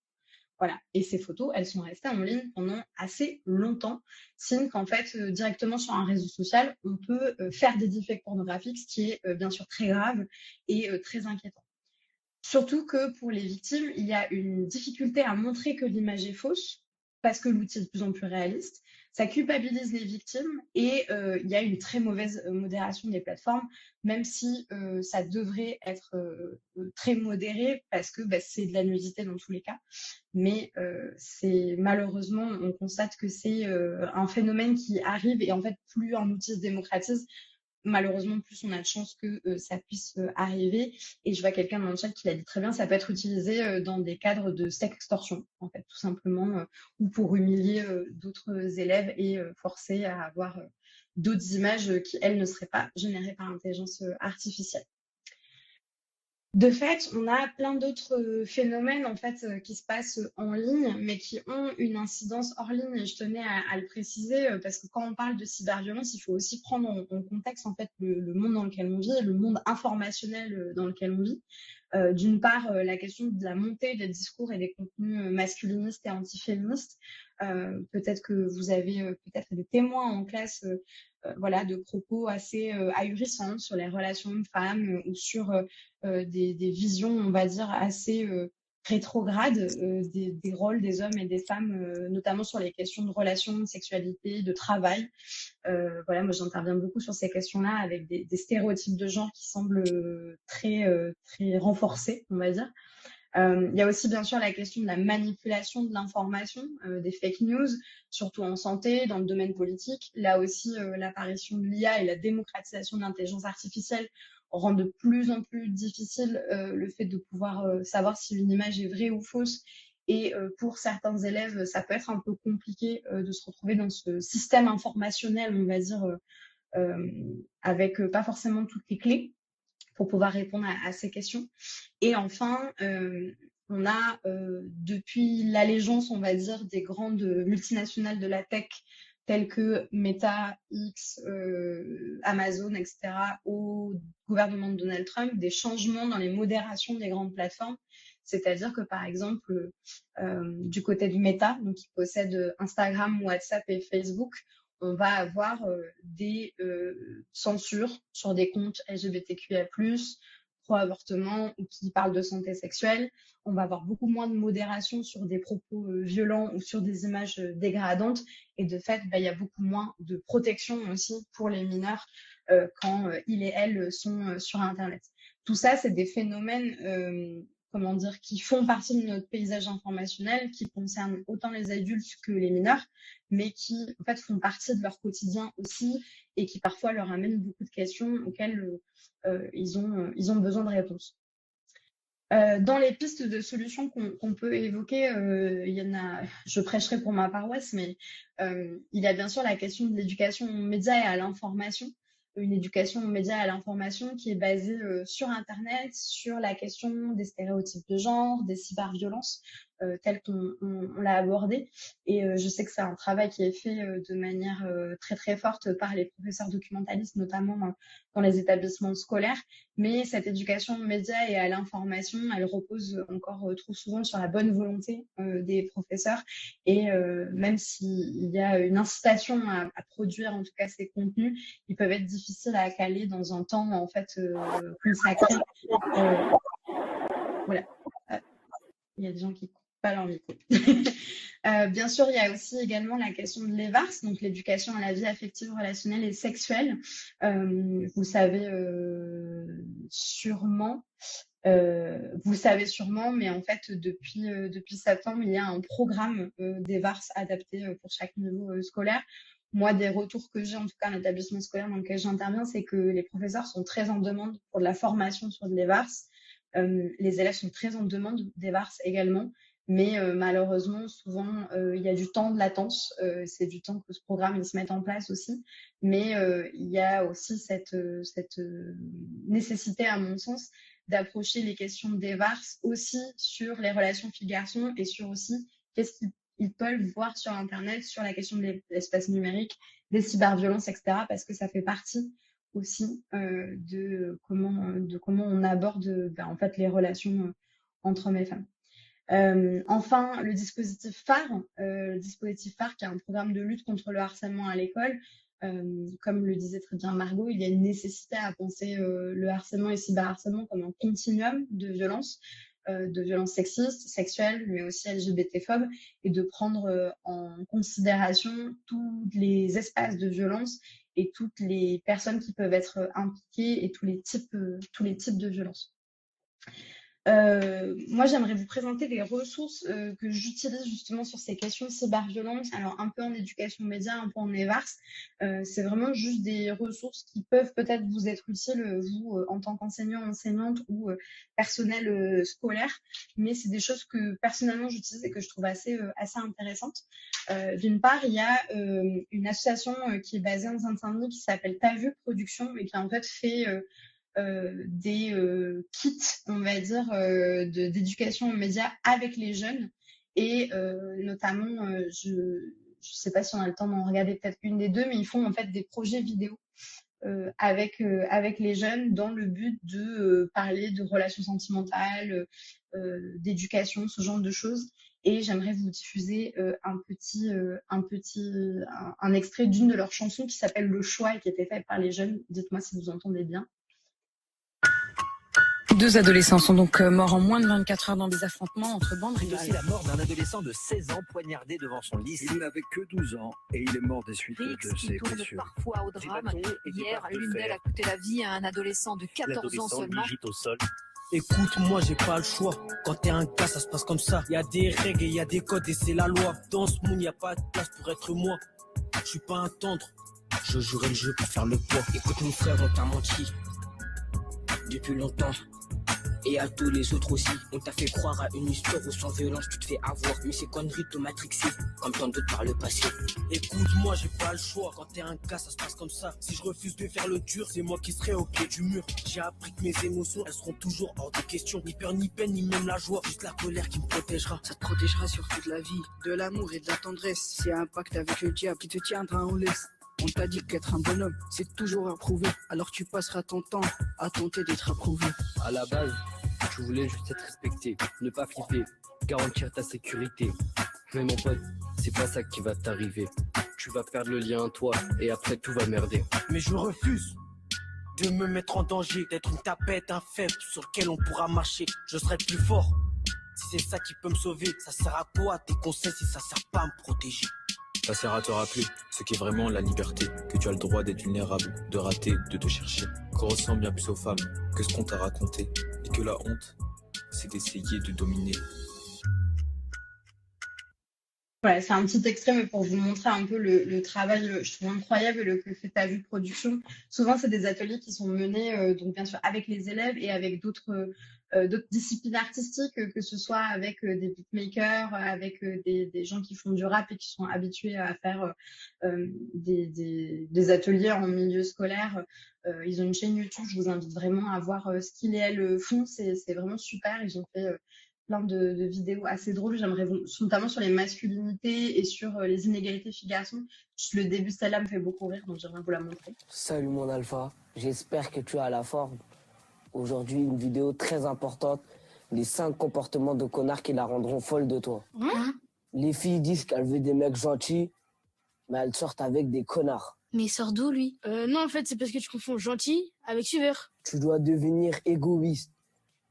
Voilà. Et ces photos, elles sont restées en ligne pendant assez longtemps, signe qu'en fait, directement sur un réseau social, on peut faire des deepfakes pornographiques, ce qui est bien sûr très grave et très inquiétant. Surtout que pour les victimes, il y a une difficulté à montrer que l'image est fausse, parce que l'outil est de plus en plus réaliste. Ça culpabilise les victimes et il y a une très mauvaise modération des plateformes, même si ça devrait être très modéré, parce que c'est de la nudité dans tous les cas. Mais c'est malheureusement, on constate que c'est un phénomène qui arrive, et en fait, plus un outil se démocratise, malheureusement, plus on a de chances que ça puisse arriver. Et je vois quelqu'un dans le chat qui l'a dit très bien, ça peut être utilisé dans des cadres de sextorsion, en fait, tout simplement, ou pour humilier d'autres élèves et forcer à avoir d'autres images qui, elles, ne seraient pas générées par l'intelligence artificielle. De fait, on a plein d'autres phénomènes en fait qui se passent en ligne, mais qui ont une incidence hors ligne. Et je tenais à le préciser parce que quand on parle de cyberviolence, il faut aussi prendre en contexte en fait le monde dans lequel on vit, le monde informationnel dans lequel on vit. D'une part, la question de la montée des discours et des contenus masculinistes et antiféministes. Peut-être que vous avez peut-être des témoins en classe voilà, de propos assez ahurissants sur les relations hommes-femmes ou sur des visions, on va dire, assez rétrogrades des rôles des hommes et des femmes, notamment sur les questions de relations, de sexualité, de travail. Voilà, moi j'interviens beaucoup sur ces questions-là avec des stéréotypes de genre qui semblent très renforcés, on va dire. Il y a aussi bien sûr la question de la manipulation de l'information, des fake news, surtout en santé, dans le domaine politique. Là aussi, l'apparition de l'IA et la démocratisation de l'intelligence artificielle rend de plus en plus difficile le fait de pouvoir savoir si une image est vraie ou fausse. Et pour certains élèves, ça peut être un peu compliqué de se retrouver dans ce système informationnel, on va dire, avec pas forcément toutes les clés pour pouvoir répondre à ces questions. Et enfin, on a depuis l'allégeance, on va dire, des grandes multinationales de la tech telles que Meta, X, Amazon, etc., au gouvernement de Donald Trump, des changements dans les modérations des grandes plateformes. C'est-à-dire que, par exemple, du côté de Meta, donc qui possède Instagram, WhatsApp et Facebook, on va avoir des censures sur des comptes LGBTQIA+, pro-avortement ou qui parlent de santé sexuelle. On va avoir beaucoup moins de modération sur des propos violents ou sur des images dégradantes. Et de fait, il y a beaucoup moins de protection aussi pour les mineurs quand ils et elles sont sur Internet. Tout ça, c'est des phénomènes comment dire, qui font partie de notre paysage informationnel, qui concernent autant les adultes que les mineurs, mais qui en fait font partie de leur quotidien aussi et qui parfois leur amènent beaucoup de questions auxquelles ils ont besoin de réponses. Dans les pistes de solutions qu'on peut évoquer, il y en a, je prêcherai pour ma paroisse, mais il y a bien sûr la question de l'éducation aux médias et à l'information. Une éducation aux médias et à l'information qui est basée sur Internet, sur la question des stéréotypes de genre, des cyberviolences, telles qu'on l'a abordé. Et je sais que c'est un travail qui est fait de manière très très forte par les professeurs documentalistes, notamment dans les établissements scolaires. Mais cette éducation aux médias et à l'information, elle repose encore trop souvent sur la bonne volonté des professeurs. Et même s'il y a une incitation à produire en tout cas ces contenus, ils peuvent être difficiles à caler dans un temps en fait consacré y a des gens qui coupent pas leur micro. Bien sûr, il y a aussi également la question de l'EVARS, donc l'éducation à la vie affective, relationnelle et sexuelle. Vous savez sûrement, mais en fait, depuis septembre, il y a un programme d'EVARS adapté pour chaque niveau scolaire. Moi, des retours que j'ai, en tout cas, à l'établissement scolaire dans lequel j'interviens, c'est que les professeurs sont très en demande pour de la formation sur de l'EVARS. Les élèves sont très en demande d'EVARS également. Mais malheureusement, souvent, il y a du temps de latence. C'est du temps que ce programme il se mette en place aussi. Mais il y a aussi cette nécessité, à mon sens, d'approcher les questions d'EVARS aussi sur les relations filles-garçons et sur aussi qu'est-ce qu'ils peuvent voir sur Internet, sur la question de l'espace numérique, des cyberviolences, etc. Parce que ça fait partie aussi de comment on aborde en fait, les relations entre hommes et femmes. Enfin, le dispositif phare qui est un programme de lutte contre le harcèlement à l'école. Comme le disait très bien Margot, il y a une nécessité à penser le harcèlement et le cyberharcèlement comme un continuum de violences sexistes, sexuelles, mais aussi LGBT-phobes, et de prendre en considération tous les espaces de violence et toutes les personnes qui peuvent être impliquées et tous les types de violences. Moi, j'aimerais vous présenter des ressources que j'utilise justement sur ces questions de cyberviolence. Alors, un peu en éducation média, un peu en EVARS. C'est vraiment juste des ressources qui peuvent peut-être vous être utiles, vous, en tant qu'enseignant, enseignante ou personnel scolaire. Mais c'est des choses que personnellement j'utilise et que je trouve assez intéressantes. D'une part, il y a une association qui est basée en Seine-Saint-Denis qui s'appelle T'as vu Production et qui a en fait fait des kits, on va dire, d'éducation aux médias avec les jeunes. Et notamment, je ne sais pas si on a le temps d'en regarder peut-être une des deux, mais ils font en fait des projets vidéo avec les jeunes dans le but de parler de relations sentimentales, d'éducation, ce genre de choses. Et j'aimerais vous diffuser un extrait d'une de leurs chansons qui s'appelle Le Choix et qui était faite par les jeunes. Dites-moi si vous entendez bien. Deux adolescents sont donc morts en moins de 24 heures dans des affrontements entre bandes rivales. C'est aussi la mort d'un adolescent de 16 ans poignardé devant son lit. Il n'avait que 12 ans et il est mort des suites de ses blessures. Parfois au drame. Hier, l'une d'elles a coûté la vie à un adolescent de 14 ans seulement. Au sol. Écoute, moi j'ai pas le choix. Quand t'es un gars, ça se passe comme ça. Y a des règles et y a des codes et c'est la loi. Dans ce monde, y a pas de place pour être moi. Je suis pas un tendre. Je jouerai le jeu pour faire le poids. Écoute mon frère, on t'a menti depuis longtemps. Et à tous les autres aussi, on t'a fait croire à une histoire où sans violence tu te fais avoir. Mais ces conneries te matrixées, comme tant d'autres par le passé. Écoute, moi j'ai pas le choix, quand t'es un gars ça se passe comme ça. Si je refuse de faire le dur, c'est moi qui serai au pied du mur. J'ai appris que mes émotions, elles seront toujours hors de question. Ni peur, ni peine, ni même la joie, juste la colère qui me protégera. Ça te protégera sur toute la vie, de l'amour et de la tendresse. S'il y a un pacte avec le diable qui te tiendra en laisse. On t'a dit qu'être un bonhomme, c'est toujours approuvé. Alors tu passeras ton temps à tenter d'être approuvé. À la base, tu voulais juste être respecté, ne pas flipper, garantir ta sécurité. Mais mon pote, c'est pas ça qui va t'arriver. Tu vas perdre le lien à toi et après tout va merder. Mais je refuse de me mettre en danger, d'être une tapette, un faible sur lequel on pourra marcher. Je serai plus fort. Si c'est ça qui peut me sauver, ça sert à quoi tes conseils si ça sert pas à me protéger? Ça sert à te rappeler ce qu'est vraiment la liberté, que tu as le droit d'être vulnérable, de rater, de te chercher, qu'on ressemble bien plus aux femmes que ce qu'on t'a raconté, et que la honte, c'est d'essayer de dominer. Voilà, c'est un petit extrait, mais pour vous montrer un peu le travail, je trouve incroyable que fait T'as vu Production. Souvent, c'est des ateliers qui sont menés, donc bien sûr, avec les élèves et avec d'autres disciplines artistiques, que ce soit avec des beatmakers, avec des gens qui font du rap et qui sont habitués à faire des ateliers en milieu scolaire. Ils ont une chaîne YouTube, je vous invite vraiment à voir ce qu'ils et elles font, c'est vraiment super. Ils ont fait plein de vidéos assez drôles, notamment sur les masculinités et sur les inégalités filles-garçons. Le début de celle-là me fait beaucoup rire, donc j'aimerais vous la montrer. Salut mon alpha, j'espère que tu as la forme. Aujourd'hui, une vidéo très importante, les 5 comportements de connards qui la rendront folle de toi. Les filles disent qu'elles veulent des mecs gentils, mais elles sortent avec des connards. Mais il sort d'où, lui? Non, en fait, c'est parce que tu confonds gentil avec suiveur. Tu dois devenir égoïste,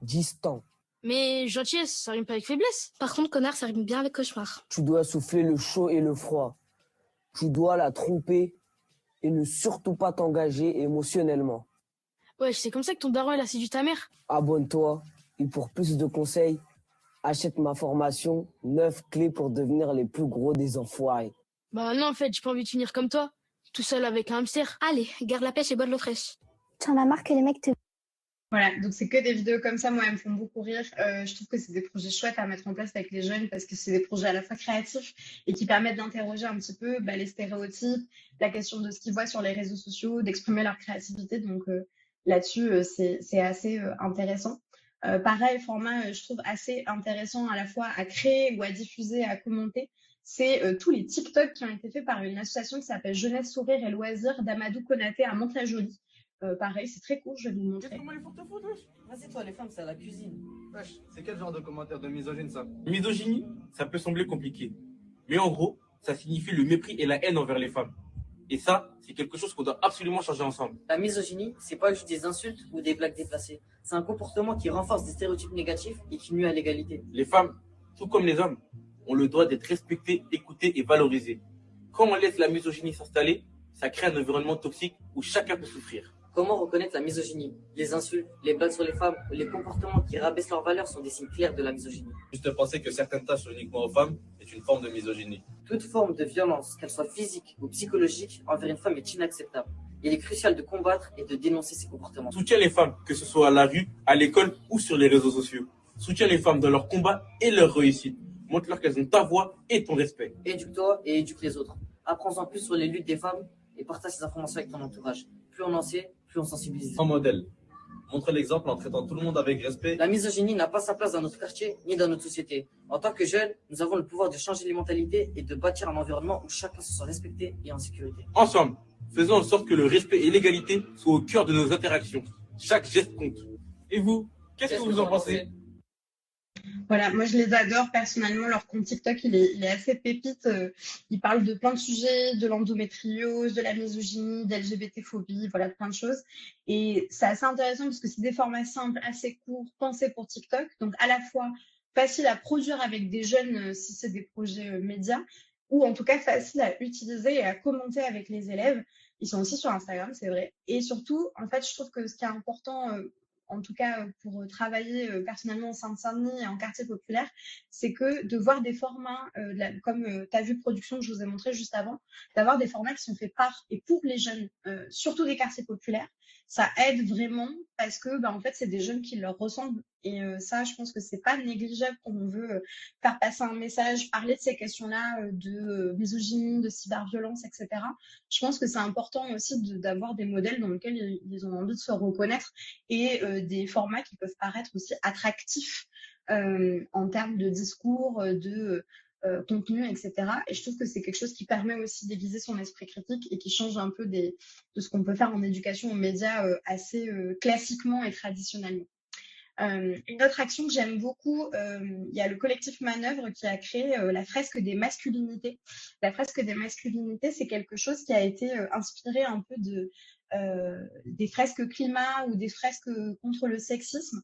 distant. Mais gentillesse, ça rime pas avec faiblesse. Par contre, connard, ça rime bien avec cauchemar. Tu dois souffler le chaud et le froid. Tu dois la tromper et ne surtout pas t'engager émotionnellement. Ouais, c'est comme ça que ton daron, il a séduit ta mère. Abonne-toi et pour plus de conseils, achète ma formation 9 clés pour devenir les plus gros des enfoirés. Bah non, en fait, j'ai pas envie de finir comme toi, tout seul avec un hamster. Allez, garde la pêche et bois de l'eau fraîche. T'en as marre que les mecs te... Voilà, donc c'est que des vidéos comme ça, moi, elles me font beaucoup rire. Je trouve que c'est des projets chouettes à mettre en place avec les jeunes parce que c'est des projets à la fois créatifs et qui permettent d'interroger un petit peu les stéréotypes, la question de ce qu'ils voient sur les réseaux sociaux, d'exprimer leur créativité. Donc là-dessus, c'est assez intéressant. Pareil, format, je trouve assez intéressant à la fois à créer ou à diffuser, à commenter. C'est tous les TikTok qui ont été faits par une association qui s'appelle Jeunesse, Sourire et Loisirs d'Amadou Konaté à Mantes-la-Jolie. Pareil, c'est très court, je vais vous montrer. Vas-y, toi, les femmes, c'est à la cuisine. Wesh, c'est quel genre de commentaire de misogyne ça? Misogynie, ça peut sembler compliqué. Mais en gros, ça signifie le mépris et la haine envers les femmes. Et ça, c'est quelque chose qu'on doit absolument changer ensemble. La misogynie, c'est pas juste des insultes ou des blagues déplacées. C'est un comportement qui renforce des stéréotypes négatifs et qui nuit à l'égalité. Les femmes, tout comme les hommes, ont le droit d'être respectées, écoutées et valorisées. Quand on laisse la misogynie s'installer, ça crée un environnement toxique où chacun peut souffrir. Comment reconnaître la misogynie? Les insultes, les blagues sur les femmes ou les comportements qui rabaissent leurs valeurs sont des signes clairs de la misogynie. Juste penser que certaines tâches sont uniquement aux femmes est une forme de misogynie. Toute forme de violence, qu'elle soit physique ou psychologique, envers une femme est inacceptable. Il est crucial de combattre et de dénoncer ces comportements. Soutiens les femmes, que ce soit à la rue, à l'école ou sur les réseaux sociaux. Soutiens les femmes dans leur combat et leur réussite. Montre-leur qu'elles ont ta voix et ton respect. Éduque-toi et éduque les autres. Apprends-en plus sur les luttes des femmes et partage ces informations avec ton entourage. Plus on en sait, plus on sensibilise. En modèle. Montre l'exemple en traitant tout le monde avec respect. La misogynie n'a pas sa place dans notre quartier ni dans notre société. En tant que jeunes, nous avons le pouvoir de changer les mentalités et de bâtir un environnement où chacun se sent respecté et en sécurité. Ensemble, faisons en sorte que le respect et l'égalité soient au cœur de nos interactions. Chaque geste compte. Et vous, qu'est-ce que vous en pensez? Voilà, moi je les adore personnellement. Leur compte TikTok, il est assez pépite. Ils parlent de plein de sujets, de l'endométriose, de la misogynie, d'LGBT-phobie, voilà, plein de choses. Et c'est assez intéressant parce que c'est des formats simples, assez courts, pensés pour TikTok. Donc à la fois facile à produire avec des jeunes si c'est des projets médias, ou en tout cas facile à utiliser et à commenter avec les élèves. Ils sont aussi sur Instagram, c'est vrai. Et surtout, en fait, je trouve que ce qui est important, en tout cas pour travailler personnellement au sein de Saint-Denis et en quartier populaire, c'est que de voir des formats, comme tu as vu Production que je vous ai montré juste avant, d'avoir des formats qui sont faits par et pour les jeunes, surtout des quartiers populaires, ça aide vraiment parce que en fait, c'est des jeunes qui leur ressemblent. Et ça, je pense que c'est pas négligeable quand on veut faire passer un message, parler de ces questions-là, de misogynie, de cyberviolence, etc. Je pense que c'est important aussi d'avoir des modèles dans lesquels ils ont envie de se reconnaître et des formats qui peuvent paraître aussi attractifs en termes de discours, de contenu, etc. Et je trouve que c'est quelque chose qui permet aussi d'aiguiser son esprit critique et qui change un peu de ce qu'on peut faire en éducation aux médias assez classiquement et traditionnellement. Une autre action que j'aime beaucoup, il y a le collectif Manœuvre qui a créé la fresque des masculinités. La fresque des masculinités, c'est quelque chose qui a été inspiré un peu des fresques climat ou des fresques contre le sexisme.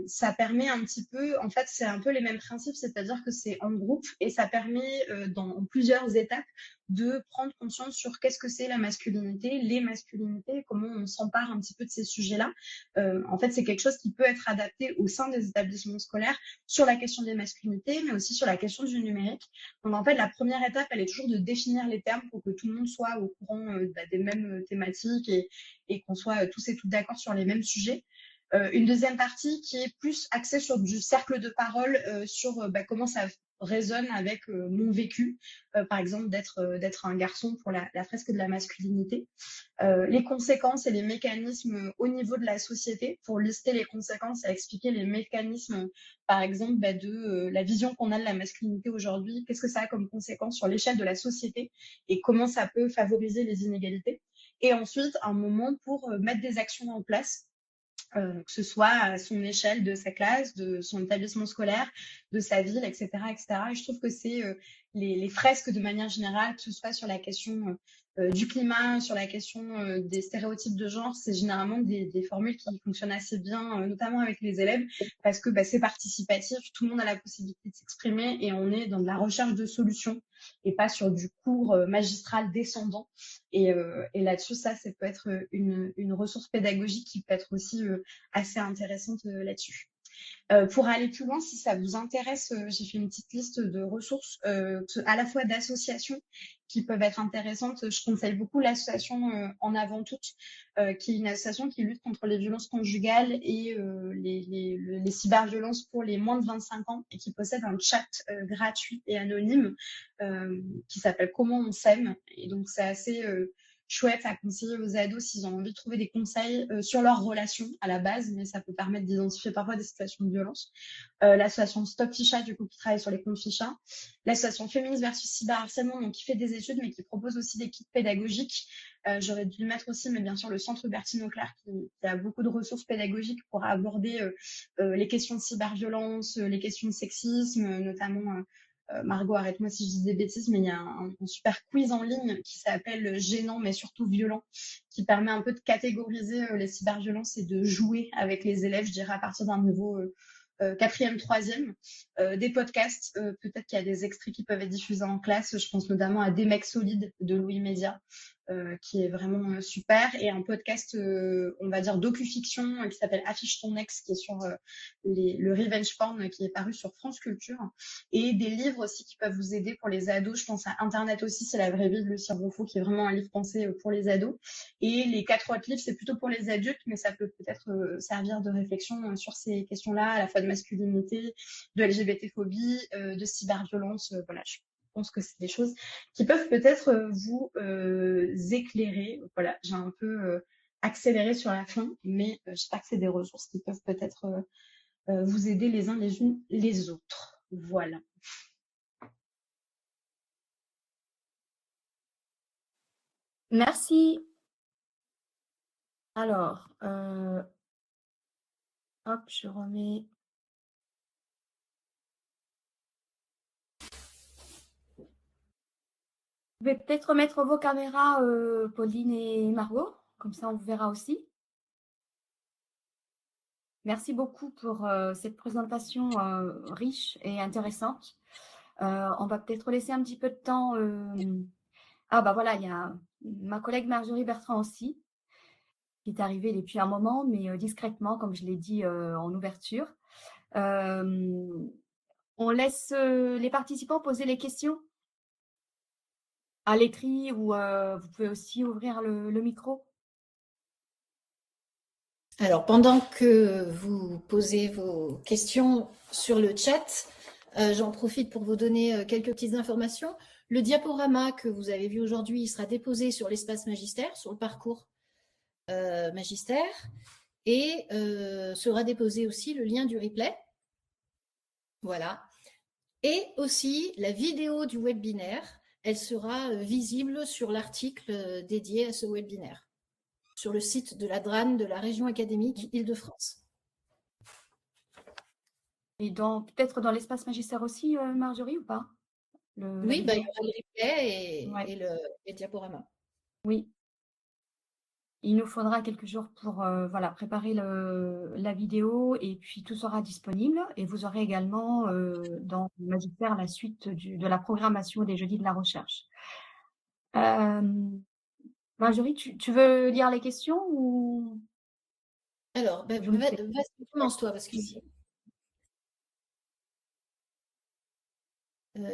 Ça permet un petit peu, en fait, c'est un peu les mêmes principes, c'est-à-dire que c'est en groupe et ça permet dans plusieurs étapes de prendre conscience sur qu'est-ce que c'est la masculinité, les masculinités, comment on s'empare un petit peu de ces sujets-là. En fait, c'est quelque chose qui peut être adapté au sein des établissements scolaires sur la question des masculinités, mais aussi sur la question du numérique. Donc, en fait, la première étape, elle est toujours de définir les termes pour que tout le monde soit au courant des mêmes thématiques et qu'on soit tous et toutes d'accord sur les mêmes sujets. Une deuxième partie qui est plus axée sur du cercle de parole, sur comment ça résonne avec mon vécu, par exemple d'être un garçon pour la fresque de la masculinité, les conséquences et les mécanismes au niveau de la société, pour lister les conséquences et expliquer les mécanismes, par exemple de la vision qu'on a de la masculinité aujourd'hui, qu'est-ce que ça a comme conséquence sur l'échelle de la société et comment ça peut favoriser les inégalités. Et ensuite, un moment pour mettre des actions en place, que ce soit à son échelle de sa classe, de son établissement scolaire, de sa ville, etc. etc. Et je trouve que c'est les fresques de manière générale, que ce soit sur la question du climat, sur la question des stéréotypes de genre, c'est généralement des formules qui fonctionnent assez bien, notamment avec les élèves, parce que c'est participatif, tout le monde a la possibilité de s'exprimer et on est dans de la recherche de solutions et pas sur du cours magistral descendant. Et là-dessus, ça peut être une ressource pédagogique qui peut être aussi assez intéressante là-dessus. Pour aller plus loin, si ça vous intéresse, j'ai fait une petite liste de ressources, à la fois d'associations qui peuvent être intéressantes. Je conseille beaucoup l'association En Avant Toutes, qui est une association qui lutte contre les violences conjugales et les cyberviolences pour les moins de 25 ans et qui possède un chat gratuit et anonyme qui s'appelle Comment on s'aime. Et donc, c'est assez chouette à conseiller aux ados s'ils ont envie de trouver des conseils sur leurs relations à la base, mais ça peut permettre d'identifier parfois des situations de violence. L'association Stop Ficha, du coup, qui travaille sur les comptes Ficha. L'association Féministe versus Cyberharcèlement, donc qui fait des études, mais qui propose aussi des kits pédagogiques. J'aurais dû le mettre aussi, mais bien sûr, le Centre Bertine Auclair, qui a beaucoup de ressources pédagogiques pour aborder les questions de cyberviolence, les questions de sexisme, notamment... Margot, arrête-moi si je dis des bêtises, mais il y a un super quiz en ligne qui s'appelle Gênant mais surtout violent, qui permet un peu de catégoriser les cyberviolences et de jouer avec les élèves, je dirais, à partir d'un niveau 4e, 3e. Des podcasts, peut-être qu'il y a des extraits qui peuvent être diffusés en classe. Je pense notamment à Des mecs solides de Louis Média, qui est vraiment super, et un podcast, on va dire docu-fiction, qui s'appelle Affiche ton ex, qui est sur le revenge porn, qui est paru sur France Culture, et des livres aussi qui peuvent vous aider pour les ados. Je pense à Internet aussi, c'est la vraie vie de Lucien Ronfaux, qui est vraiment un livre pensé pour les ados, et les 4 autres livres, c'est plutôt pour les adultes, mais ça peut peut-être servir de réflexion sur ces questions-là, à la fois de masculinité, de LGBT-phobie, de cyberviolence. Voilà, je pense que c'est des choses qui peuvent peut-être vous éclairer. Voilà, j'ai un peu accéléré sur la fin, mais j'espère que c'est des ressources qui peuvent peut-être vous aider les uns les unes les autres. Voilà. Merci. Alors, hop, je remets. Vous pouvez peut-être remettre vos caméras, Pauline et Margot, comme ça on vous verra aussi. Merci beaucoup pour cette présentation riche et intéressante. On va peut-être laisser un petit peu de temps. Ah bah voilà, il y a ma collègue Marjorie Bertrand aussi, qui est arrivée depuis un moment, mais discrètement, comme je l'ai dit en ouverture. On laisse les participants poser les questions à l'écrit, ou vous pouvez aussi ouvrir le micro. Alors, pendant que vous posez vos questions sur le chat, j'en profite pour vous donner quelques petites informations. Le diaporama que vous avez vu aujourd'hui, il sera déposé sur l'espace magistère, sur le parcours magistère, et sera déposé aussi le lien du replay. Voilà. Et aussi, la vidéo du webinaire, elle sera visible sur l'article dédié à ce webinaire, sur le site de la DRAN de la région académique Île-de-France. Et peut-être dans l'espace magistère aussi, Marjorie, ou pas? Oui, il y aura le replay et le diaporama. Oui. Il nous faudra quelques jours pour voilà, préparer la vidéo, et puis tout sera disponible. Et vous aurez également dans le magistère la suite de la programmation des jeudis de la recherche. Marjorie, tu veux lire les questions ou... Alors, vas-y, commence-toi, parce que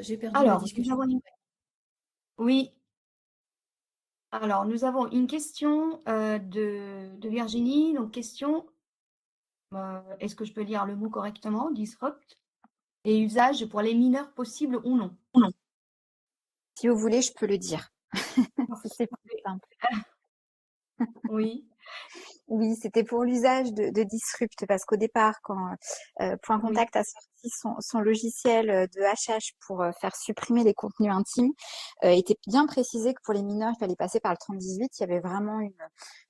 j'ai perdu la discussion. Oui. Alors, nous avons une question de Virginie. Donc, question, est-ce que je peux lire le mot correctement? Disrupt. Et usage pour les mineurs possibles ou non? Si vous voulez, je peux le dire. C'est plus simple. Oui. Oui, c'était pour l'usage de Disrupt, parce qu'au départ, quand Point Contact a sorti son logiciel de hachage pour faire supprimer les contenus intimes, était bien précisé que pour les mineurs, il fallait passer par le 3018. Il y avait vraiment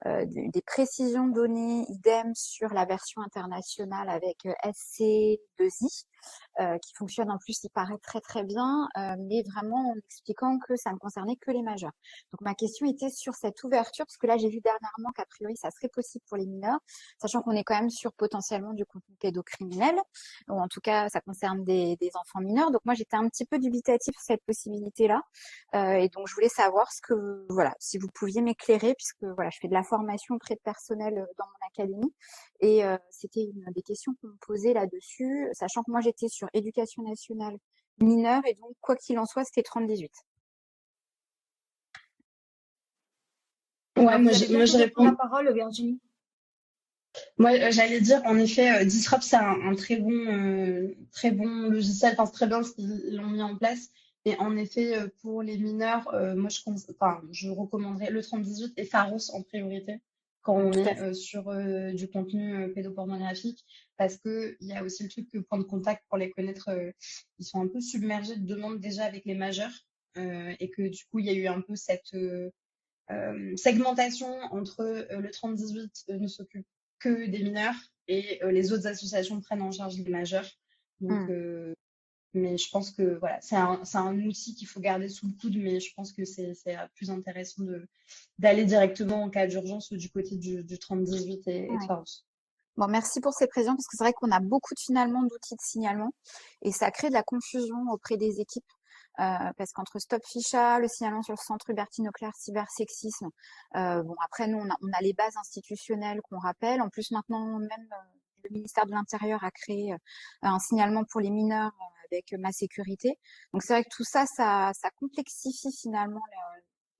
des précisions données, idem sur la version internationale avec SC2I, qui fonctionne en plus, il paraît très très bien, mais vraiment en expliquant que ça ne concernait que les majeurs. Donc ma question était sur cette ouverture, parce que là j'ai vu dernièrement qu'a priori ça serait possible pour les mineurs, sachant qu'on est quand même sur potentiellement du contenu pédocriminel, ou en tout cas ça concerne des enfants mineurs. Donc moi j'étais un petit peu dubitative sur cette possibilité-là, et donc je voulais savoir voilà, si vous pouviez m'éclairer, puisque voilà, je fais de la formation auprès de personnel dans mon académie, et c'était une des questions qu'on me posait là-dessus, sachant que moi j'étais sur éducation nationale mineure, et donc quoi qu'il en soit c'était 30-18. Ouais, moi je réponds. La parole, Virginie. Moi, j'allais dire, en effet, Disrupt, c'est un très bon logiciel, enfin, c'est très bien ce qu'ils l'ont mis en place. Et en effet, pour les mineurs, moi, je recommanderais le 3018 et Pharos en priorité quand on est sur du contenu pédopornographique, parce que il y a aussi le truc que point de contact, pour les connaître, ils sont un peu submergés de demandes déjà avec les majeurs, et que du coup, il y a eu un peu cette segmentation entre le 3018 ne s'occupe que des mineurs et les autres associations prennent en charge les majeurs. Donc, mais je pense que voilà, c'est un outil qu'il faut garder sous le coude, mais je pense que c'est plus intéressant d'aller directement en cas d'urgence du côté du 3018 et de Pharos. Bon, merci pour ces précisions, parce que c'est vrai qu'on a beaucoup d'outils de signalement, et ça crée de la confusion auprès des équipes. Parce qu'entre Stop Ficha, le signalement sur le centre Hubertine Auclair, cybersexisme, bon après nous on a les bases institutionnelles qu'on rappelle. En plus maintenant même le ministère de l'Intérieur a créé un signalement pour les mineurs avec Ma Sécurité. Donc c'est vrai que tout ça complexifie finalement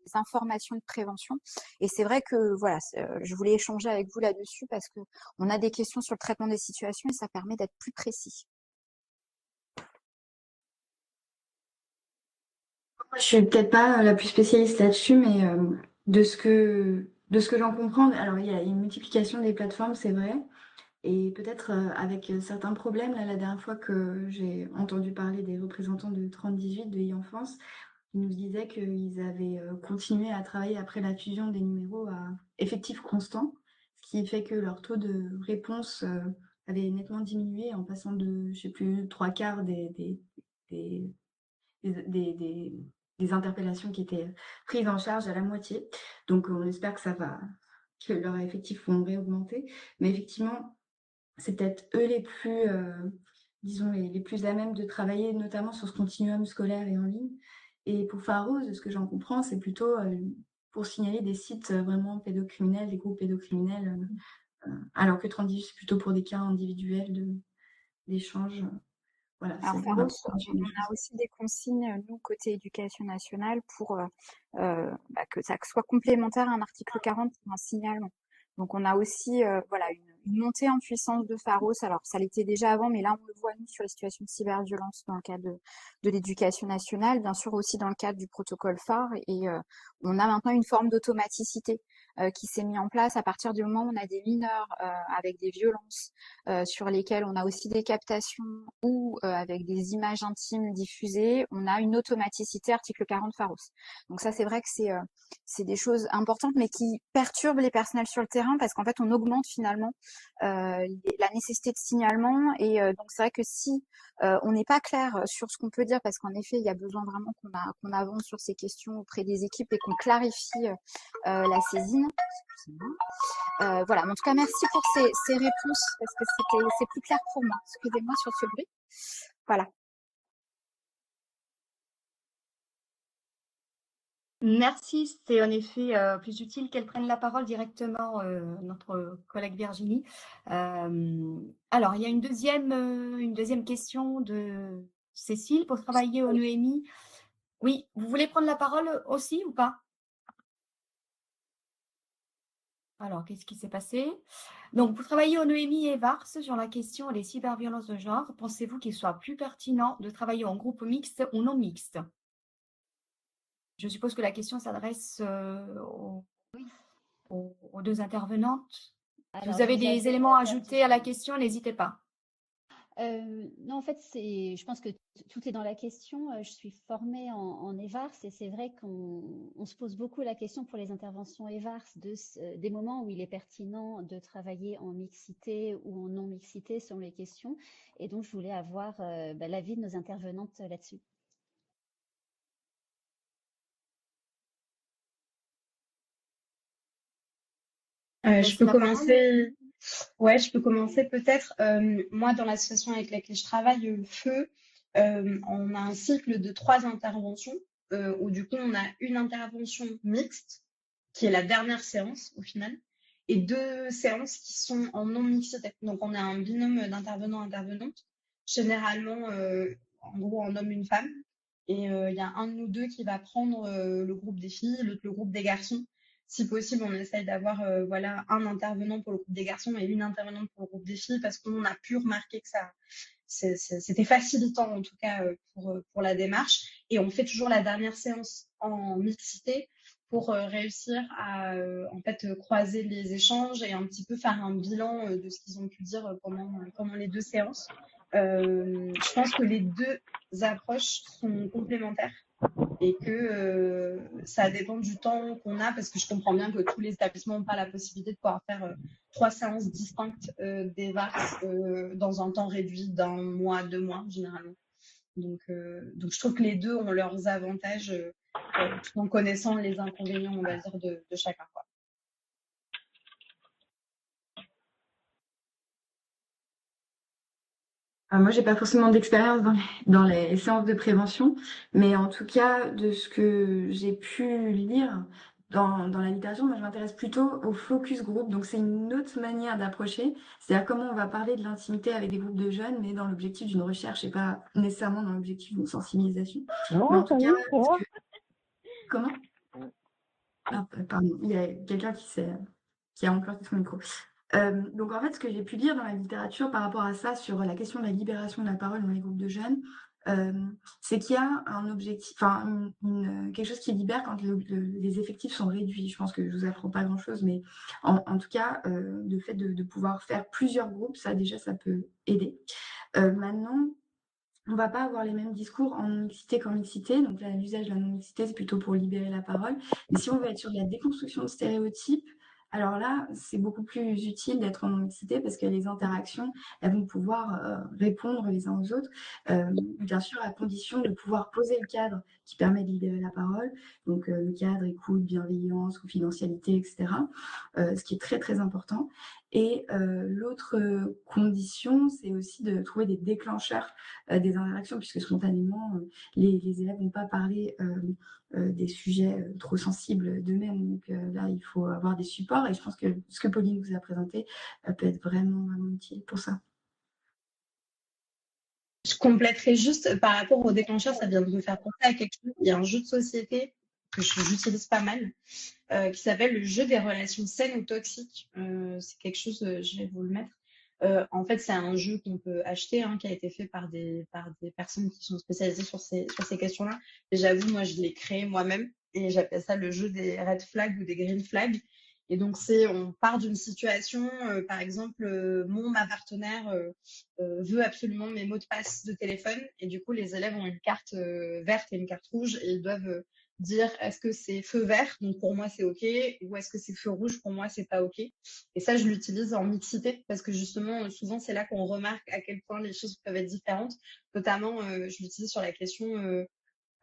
les informations de prévention. Et c'est vrai que voilà, je voulais échanger avec vous là-dessus parce que on a des questions sur le traitement des situations et ça permet d'être plus précis. Je suis peut-être pas la plus spécialiste là-dessus, mais de ce que j'en comprends, alors il y a une multiplication des plateformes, c'est vrai, et peut-être avec certains problèmes. Là, la dernière fois que j'ai entendu parler des représentants de 3018 de e-enfance, ils nous disaient qu'ils avaient continué à travailler après la fusion des numéros à effectif constant, ce qui fait que leur taux de réponse avait nettement diminué en passant de, je sais plus, 3/4 des interpellations qui étaient prises en charge à la moitié. Donc on espère que leurs effectifs vont réaugmenter. Mais effectivement, c'est peut-être eux les plus, disons, les plus à même de travailler, notamment sur ce continuum scolaire et en ligne. Et pour Pharos, de ce que j'en comprends, c'est plutôt pour signaler des sites vraiment pédocriminels, des groupes pédocriminels, alors que 3018, c'est plutôt pour des cas individuels d'échange. Voilà, alors Pharos, on a aussi des consignes, nous, côté éducation nationale, pour que ça soit complémentaire à un article 40 pour un signalement. Donc on a aussi voilà, une montée en puissance de Pharos. Alors ça l'était déjà avant, mais là on le voit nous sur les situations de cyberviolence dans le cadre de l'éducation nationale, bien sûr aussi dans le cadre du protocole phare. Et on a maintenant une forme d'automaticité qui s'est mise en place à partir du moment où on a des mineurs avec des violences sur lesquelles on a aussi des captations ou avec des images intimes diffusées, on a une automaticité article 40 Pharos. Donc ça c'est vrai que c'est des choses importantes, mais qui perturbent les personnels sur le terrain, parce qu'en fait on augmente finalement la nécessité de signalement. Et donc c'est vrai que si on n'est pas clair sur ce qu'on peut dire, parce qu'en effet il y a besoin vraiment qu'on avance sur ces questions auprès des équipes et qu'on clarifie la saisine. Voilà, mais en tout cas merci pour ces réponses, parce que c'est plus clair pour moi. Excusez-moi sur ce bruit. Voilà. Merci, c'est en effet plus utile qu'elle prenne la parole directement, notre collègue Virginie. Alors, il y a une deuxième question de Cécile. Pour travailler au NEMI, oui, vous voulez prendre la parole aussi ou pas? Alors, qu'est-ce qui s'est passé? Donc, pour travailler au NEMI et VARS sur la question des cyberviolences de genre, pensez-vous qu'il soit plus pertinent de travailler en groupe mixte ou non mixte? Je suppose que la question s'adresse aux deux intervenantes. Si vous avez des éléments à ajouter à la question, n'hésitez pas. Non, en fait, je pense que tout est dans la question. Je suis formée en EVARS et c'est vrai qu'on se pose beaucoup la question pour les interventions EVARS des moments où il est pertinent de travailler en mixité ou en non-mixité selon les questions. Et donc, je voulais avoir l'avis de nos intervenantes là-dessus. Je peux commencer. Ouais, je peux commencer peut-être. Moi, dans l'association avec laquelle je travaille, Feu, on a un cycle de 3 interventions où du coup, on a une intervention mixte, qui est la dernière séance au final, et 2 séances qui sont en non-mixité. Donc, on a un binôme d'intervenants-intervenantes, généralement, en gros, un homme, une femme. Et il y a un de nous deux qui va prendre le groupe des filles, l'autre le groupe des garçons. Si possible, on essaye d'avoir voilà, un intervenant pour le groupe des garçons et une intervenante pour le groupe des filles parce qu'on a pu remarquer que c'était facilitant en tout cas pour la démarche. Et on fait toujours la dernière séance en mixité pour réussir à en fait croiser les échanges et un petit peu faire un bilan de ce qu'ils ont pu dire pendant les 2 séances. Je pense que les 2 approches sont complémentaires et que ça dépend du temps qu'on a parce que je comprends bien que tous les établissements n'ont pas la possibilité de pouvoir faire 3 séances distinctes des VARS dans un temps réduit d'1 mois, 2 mois généralement. Donc je trouve que les 2 ont leurs avantages tout en connaissant les inconvénients, on va dire, de chacun, quoi. Moi, j'ai pas forcément d'expérience dans les séances de prévention, mais en tout cas, de ce que j'ai pu lire dans la littérature, moi, je m'intéresse plutôt au focus group. Donc, c'est une autre manière d'approcher. C'est-à-dire comment on va parler de l'intimité avec des groupes de jeunes, mais dans l'objectif d'une recherche et pas nécessairement dans l'objectif d'une sensibilisation. Mais en tout cas, comment? Ah, pardon, il y a quelqu'un qui a enclenché son micro. Donc en fait, ce que j'ai pu lire dans la littérature par rapport à ça, sur la question de la libération de la parole dans les groupes de jeunes, c'est qu'il y a un objectif, enfin quelque chose qui libère quand les effectifs sont réduits. Je pense que je vous apprends pas grand-chose, mais en tout cas, le fait de pouvoir faire plusieurs groupes, ça déjà, ça peut aider. Maintenant, on va pas avoir les mêmes discours en non-mixité qu'en mixité. Donc là, l'usage de la non-mixité, c'est plutôt pour libérer la parole. Mais si on veut être sur de la déconstruction de stéréotypes, alors là, c'est beaucoup plus utile d'être en non-mixité parce que les interactions, elles vont pouvoir répondre les uns aux autres. Bien sûr, à condition de pouvoir poser le cadre qui permet de libérer la parole. Donc le cadre, écoute, bienveillance, confidentialité, etc. Ce qui est très, très important. Et l'autre condition, c'est aussi de trouver des déclencheurs des interactions, puisque spontanément, les élèves vont pas parler des sujets trop sensibles d'eux-mêmes. Donc là, il faut avoir des supports. Et je pense que ce que Pauline vous a présenté peut être vraiment, vraiment utile pour ça. Je compléterai juste par rapport au déclencheur, ça vient de me faire penser à quelque chose. Il y a un jeu de société que j'utilise pas mal, qui s'appelle le jeu des relations saines ou toxiques. C'est quelque chose, je vais vous le mettre. En fait, c'est un jeu qu'on peut acheter, qui a été fait par des personnes qui sont spécialisées sur ces questions-là. Et j'avoue, moi, je l'ai créé moi-même et j'appelle ça le jeu des red flags ou des green flags. Et donc, on part d'une situation, par exemple, ma partenaire veut absolument mes mots de passe de téléphone. Et du coup, les élèves ont une carte verte et une carte rouge et ils doivent dire est-ce que c'est feu vert, donc pour moi c'est ok, ou est-ce que c'est feu rouge, pour moi c'est pas ok. Et ça, je l'utilise en mixité parce que justement, souvent c'est là qu'on remarque à quel point les choses peuvent être différentes. Notamment, je l'utilise sur la question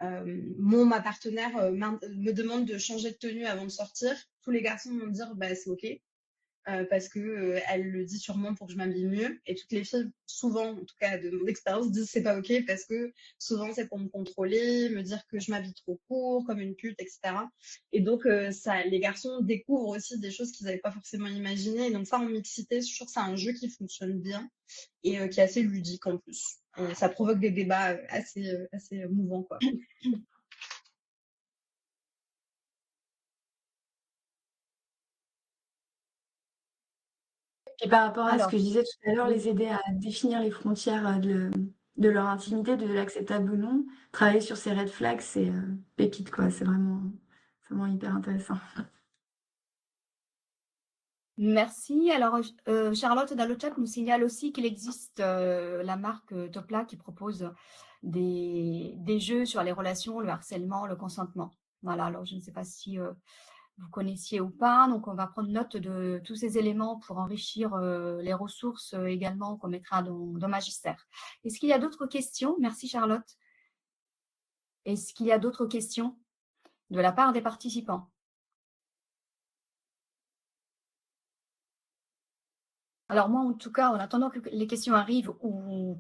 ma partenaire me demande de changer de tenue avant de sortir. Tous les garçons vont me dire bah c'est ok. Parce que elle le dit sûrement pour que je m'habille mieux. Et toutes les filles, souvent, en tout cas de mon expérience, disent c'est pas ok parce que souvent c'est pour me contrôler, me dire que je m'habille trop court, comme une pute, etc. Et donc les garçons découvrent aussi des choses qu'ils n'avaient pas forcément imaginées. Et donc ça, en mixité, je trouve que c'est un jeu qui fonctionne bien et qui est assez ludique en plus. Et ça provoque des débats assez mouvants, quoi. Et par rapport à ce que je disais tout à l'heure, les aider à définir les frontières de leur intimité, de l'acceptable ou non, travailler sur ces red flags, c'est pépite, quoi. C'est vraiment hyper intéressant. Merci. Alors, Charlotte, dans le chat, nous signale aussi qu'il existe la marque Topla qui propose des jeux sur les relations, le harcèlement, le consentement. Voilà, alors je ne sais pas si vous connaissiez ou pas. Donc, on va prendre note de tous ces éléments pour enrichir les ressources également qu'on mettra dans Magistère. Est-ce qu'il y a d'autres questions? Merci, Charlotte. Est-ce qu'il y a d'autres questions de la part des participants? Alors moi, en tout cas, en attendant que les questions arrivent ou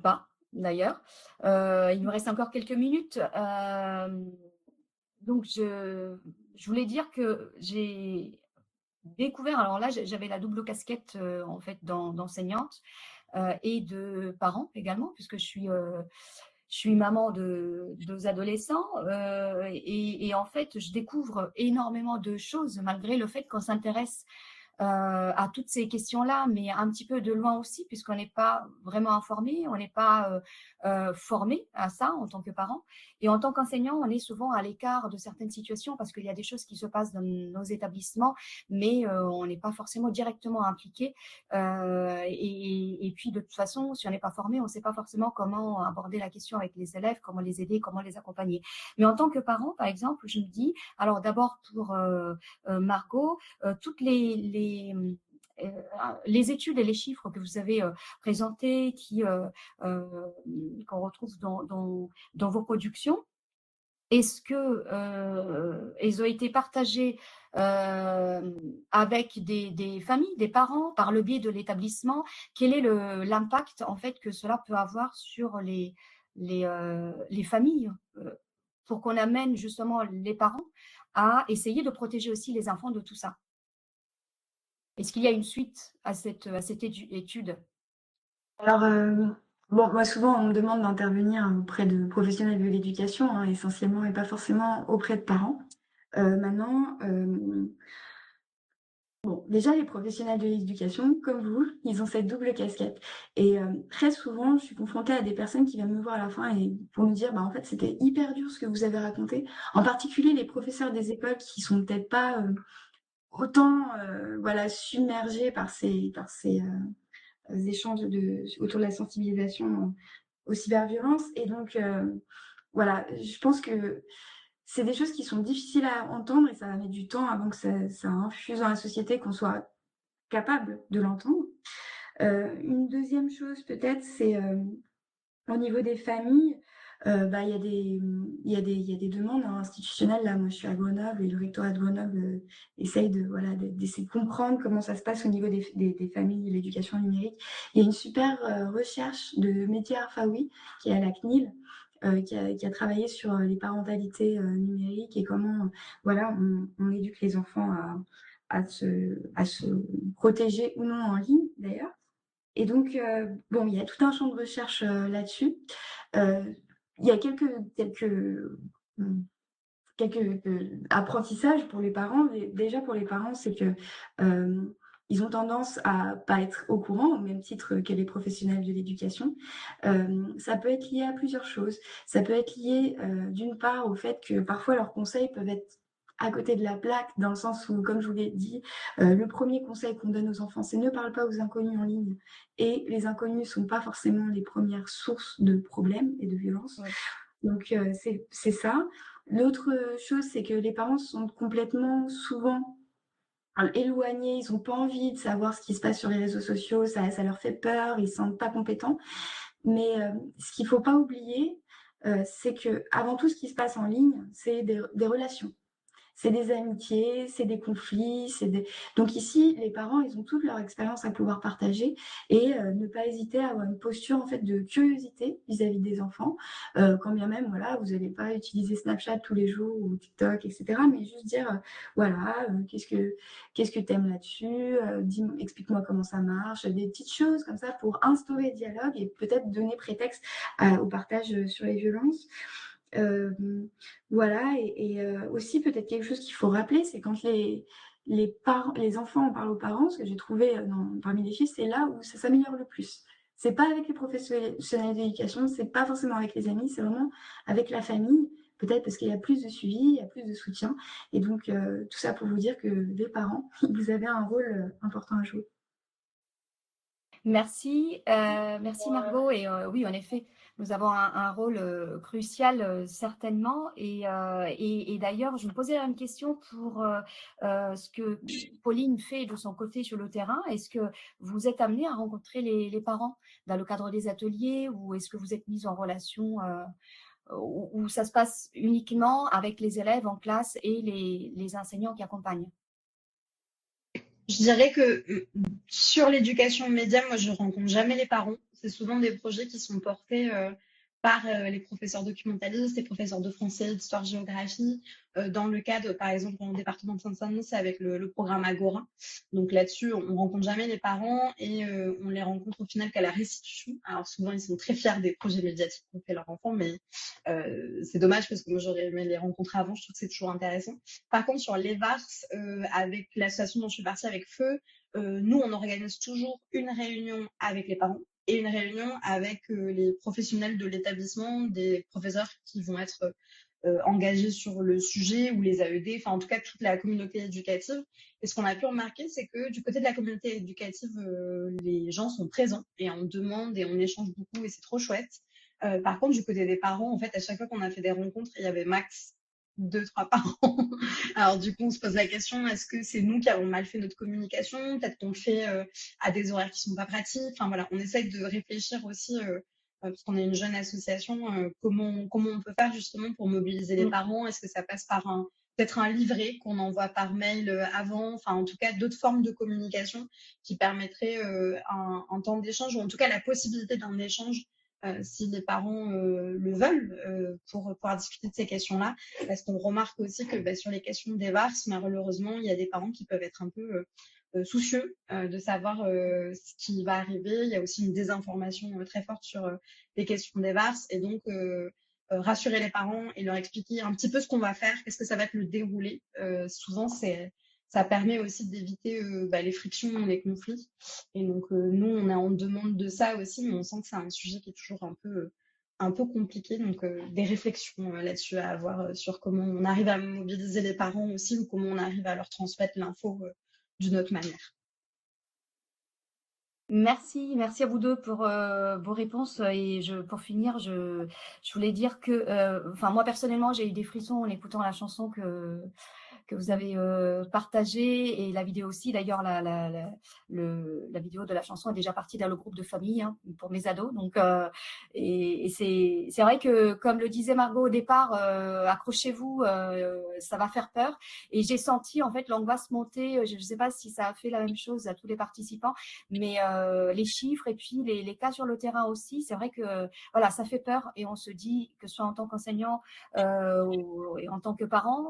pas, d'ailleurs, il me reste encore quelques minutes. Donc, je voulais dire que j'ai découvert, alors là, j'avais la double casquette, en fait, d'enseignante et de parent également, puisque je suis maman de 2 adolescents et en fait, je découvre énormément de choses malgré le fait qu'on s'intéresse à toutes ces questions-là, mais un petit peu de loin aussi, puisqu'on n'est pas vraiment informé, on n'est pas formé à ça en tant que parent. Et en tant qu'enseignant, on est souvent à l'écart de certaines situations parce qu'il y a des choses qui se passent dans nos établissements, mais on n'est pas forcément directement impliqué. Et puis, de toute façon, si on n'est pas formé, on ne sait pas forcément comment aborder la question avec les élèves, comment les aider, comment les accompagner. Mais en tant que parent, par exemple, je me dis, alors d'abord pour Margot, toutes les études et les chiffres que vous avez présentés, qu'on retrouve dans vos productions, est-ce que ils ont été partagés avec des familles, des parents, par le biais de l'établissement? Quel est l'impact en fait que cela peut avoir sur les familles pour qu'on amène justement les parents à essayer de protéger aussi les enfants de tout ça? Est-ce qu'il y a une suite à cette étude? Alors, bon, moi, souvent, on me demande d'intervenir auprès de professionnels de l'éducation, hein, essentiellement, et pas forcément auprès de parents. Maintenant, bon, déjà, les professionnels de l'éducation, comme vous, ils ont cette double casquette. Et très souvent, je suis confrontée à des personnes qui viennent me voir à la fin et pour me dire, bah, en fait, c'était hyper dur ce que vous avez raconté. En particulier, les professeurs des écoles qui sont peut-être pas autant voilà, submergés par ces échanges autour de la sensibilisation aux cyberviolences. Et donc, voilà, je pense que c'est des choses qui sont difficiles à entendre et ça va mettre du temps avant que ça infuse dans la société, qu'on soit capable de l'entendre. Une deuxième chose peut-être, c'est au niveau des familles, bah, il y a des demandes institutionnelles. Là, moi, je suis à Grenoble et le rectorat de Grenoble essaye d'essayer de comprendre comment ça se passe au niveau des familles et l'éducation numérique. Il y a une super recherche de Mehdi Arfaoui qui est à la CNIL, qui a travaillé sur les parentalités numériques et comment voilà, on éduque les enfants à se protéger ou non en ligne, d'ailleurs. Et donc, bon, il y a tout un champ de recherche là-dessus. Il y a quelques apprentissages pour les parents. Déjà, pour les parents, c'est que ils ont tendance à pas être au courant, au même titre que les professionnels de l'éducation. Ça peut être lié à plusieurs choses. Ça peut être lié, d'une part, au fait que parfois leurs conseils peuvent être à côté de la plaque, dans le sens où, comme je vous l'ai dit, le premier conseil qu'on donne aux enfants, c'est ne parle pas aux inconnus en ligne. Et les inconnus ne sont pas forcément les premières sources de problèmes et de violences. Ouais. Donc, c'est ça. L'autre chose, c'est que les parents sont complètement souvent éloignés, ils n'ont pas envie de savoir ce qui se passe sur les réseaux sociaux, ça leur fait peur, ils ne se sentent pas compétents. Mais ce qu'il ne faut pas oublier, c'est que avant tout, ce qui se passe en ligne, c'est des relations. C'est des amitiés, c'est des conflits, Donc ici, les parents, ils ont toute leur expérience à pouvoir partager et ne pas hésiter à avoir une posture en fait de curiosité vis-à-vis des enfants, quand bien même, voilà, vous n'allez pas utiliser Snapchat tous les jours ou TikTok, etc. Mais juste dire, voilà, qu'est-ce que t'aimes là-dessus, explique-moi comment ça marche, des petites choses comme ça pour instaurer le dialogue et peut-être donner prétexte au partage sur les violences. Voilà, et aussi peut-être quelque chose qu'il faut rappeler, c'est quand les enfants en parlent aux parents, ce que j'ai trouvé parmi les filles, c'est là où ça s'améliore le plus. C'est pas avec les professionnels d'éducation, c'est pas forcément avec les amis, c'est vraiment avec la famille, peut-être parce qu'il y a plus de suivi, il y a plus de soutien. Et donc, tout ça pour vous dire que les parents, vous avez un rôle important à jouer. Merci, merci Margot. Et oui, en effet, nous avons un rôle crucial certainement. Et d'ailleurs, je me posais la même question pour ce que Pauline fait de son côté sur le terrain. Est-ce que vous êtes amené à rencontrer les parents dans le cadre des ateliers, ou est-ce que vous êtes mis en relation où ça se passe uniquement avec les élèves en classe et les enseignants qui accompagnent? Je dirais que sur l'éducation aux médias, moi, je rencontre jamais les parents. C'est souvent des projets qui sont portés par les professeurs documentalistes, les professeurs de français, d'histoire-géographie. Dans le cadre, par exemple, en département de Seine-Saint-Denis, c'est avec le programme Agora. Donc là-dessus, on rencontre jamais les parents et on les rencontre au final qu'à la restitution. Alors souvent, ils sont très fiers des projets médiatiques qu'ont fait leurs enfants, mais c'est dommage parce que moi, j'aurais aimé les rencontrer avant. Je trouve que c'est toujours intéressant. Par contre, sur l'EVARS, avec l'association dont je suis partie avec Feu, nous, on organise toujours une réunion avec les parents et une réunion avec les professionnels de l'établissement, des professeurs qui vont être engagés sur le sujet, ou les AED, enfin en tout cas toute la communauté éducative. Et ce qu'on a pu remarquer, c'est que du côté de la communauté éducative, les gens sont présents et on demande et on échange beaucoup et c'est trop chouette. Par contre, du côté des parents, en fait, à chaque fois qu'on a fait des rencontres, il y avait max 2-3 parents. Alors du coup, on se pose la question, est-ce que c'est nous qui avons mal fait notre communication? Peut-être qu'on le fait à des horaires qui sont pas pratiques. Enfin voilà, on essaye de réfléchir aussi, parce qu'on est une jeune association, comment on peut faire justement pour mobiliser les parents? Est-ce que ça passe par peut-être un livret qu'on envoie par mail avant? Enfin, en tout cas, d'autres formes de communication qui permettraient un temps d'échange, ou en tout cas la possibilité d'un échange si les parents le veulent, pour pouvoir discuter de ces questions-là. Parce qu'on remarque aussi que sur les questions des VARS, malheureusement, il y a des parents qui peuvent être un peu soucieux de savoir ce qui va arriver. Il y a aussi une désinformation très forte sur les questions des VARS. Et donc, rassurer les parents et leur expliquer un petit peu ce qu'on va faire, qu'est-ce que ça va être le déroulé. Souvent, ça permet aussi d'éviter les frictions, les conflits. Et donc, nous, on est en demande de ça aussi, mais on sent que c'est un sujet qui est toujours un peu compliqué. Donc, des réflexions là-dessus à avoir sur comment on arrive à mobiliser les parents aussi, ou comment on arrive à leur transmettre l'info d'une autre manière. Merci à vous deux pour vos réponses. Et pour finir, je voulais dire que, moi personnellement, j'ai eu des frissons en écoutant la chanson que vous avez partagée, et la vidéo aussi. D'ailleurs, la vidéo de la chanson est déjà partie dans le groupe de famille pour mes ados. Donc, et c'est vrai que, comme le disait Margot au départ, accrochez-vous, ça va faire peur. Et j'ai senti en fait l'angoisse monter. Je ne sais pas si ça a fait la même chose à tous les participants, mais les chiffres et puis les cas sur le terrain aussi, c'est vrai que voilà, ça fait peur, et on se dit que ce soit en tant qu'enseignant et en tant que parent,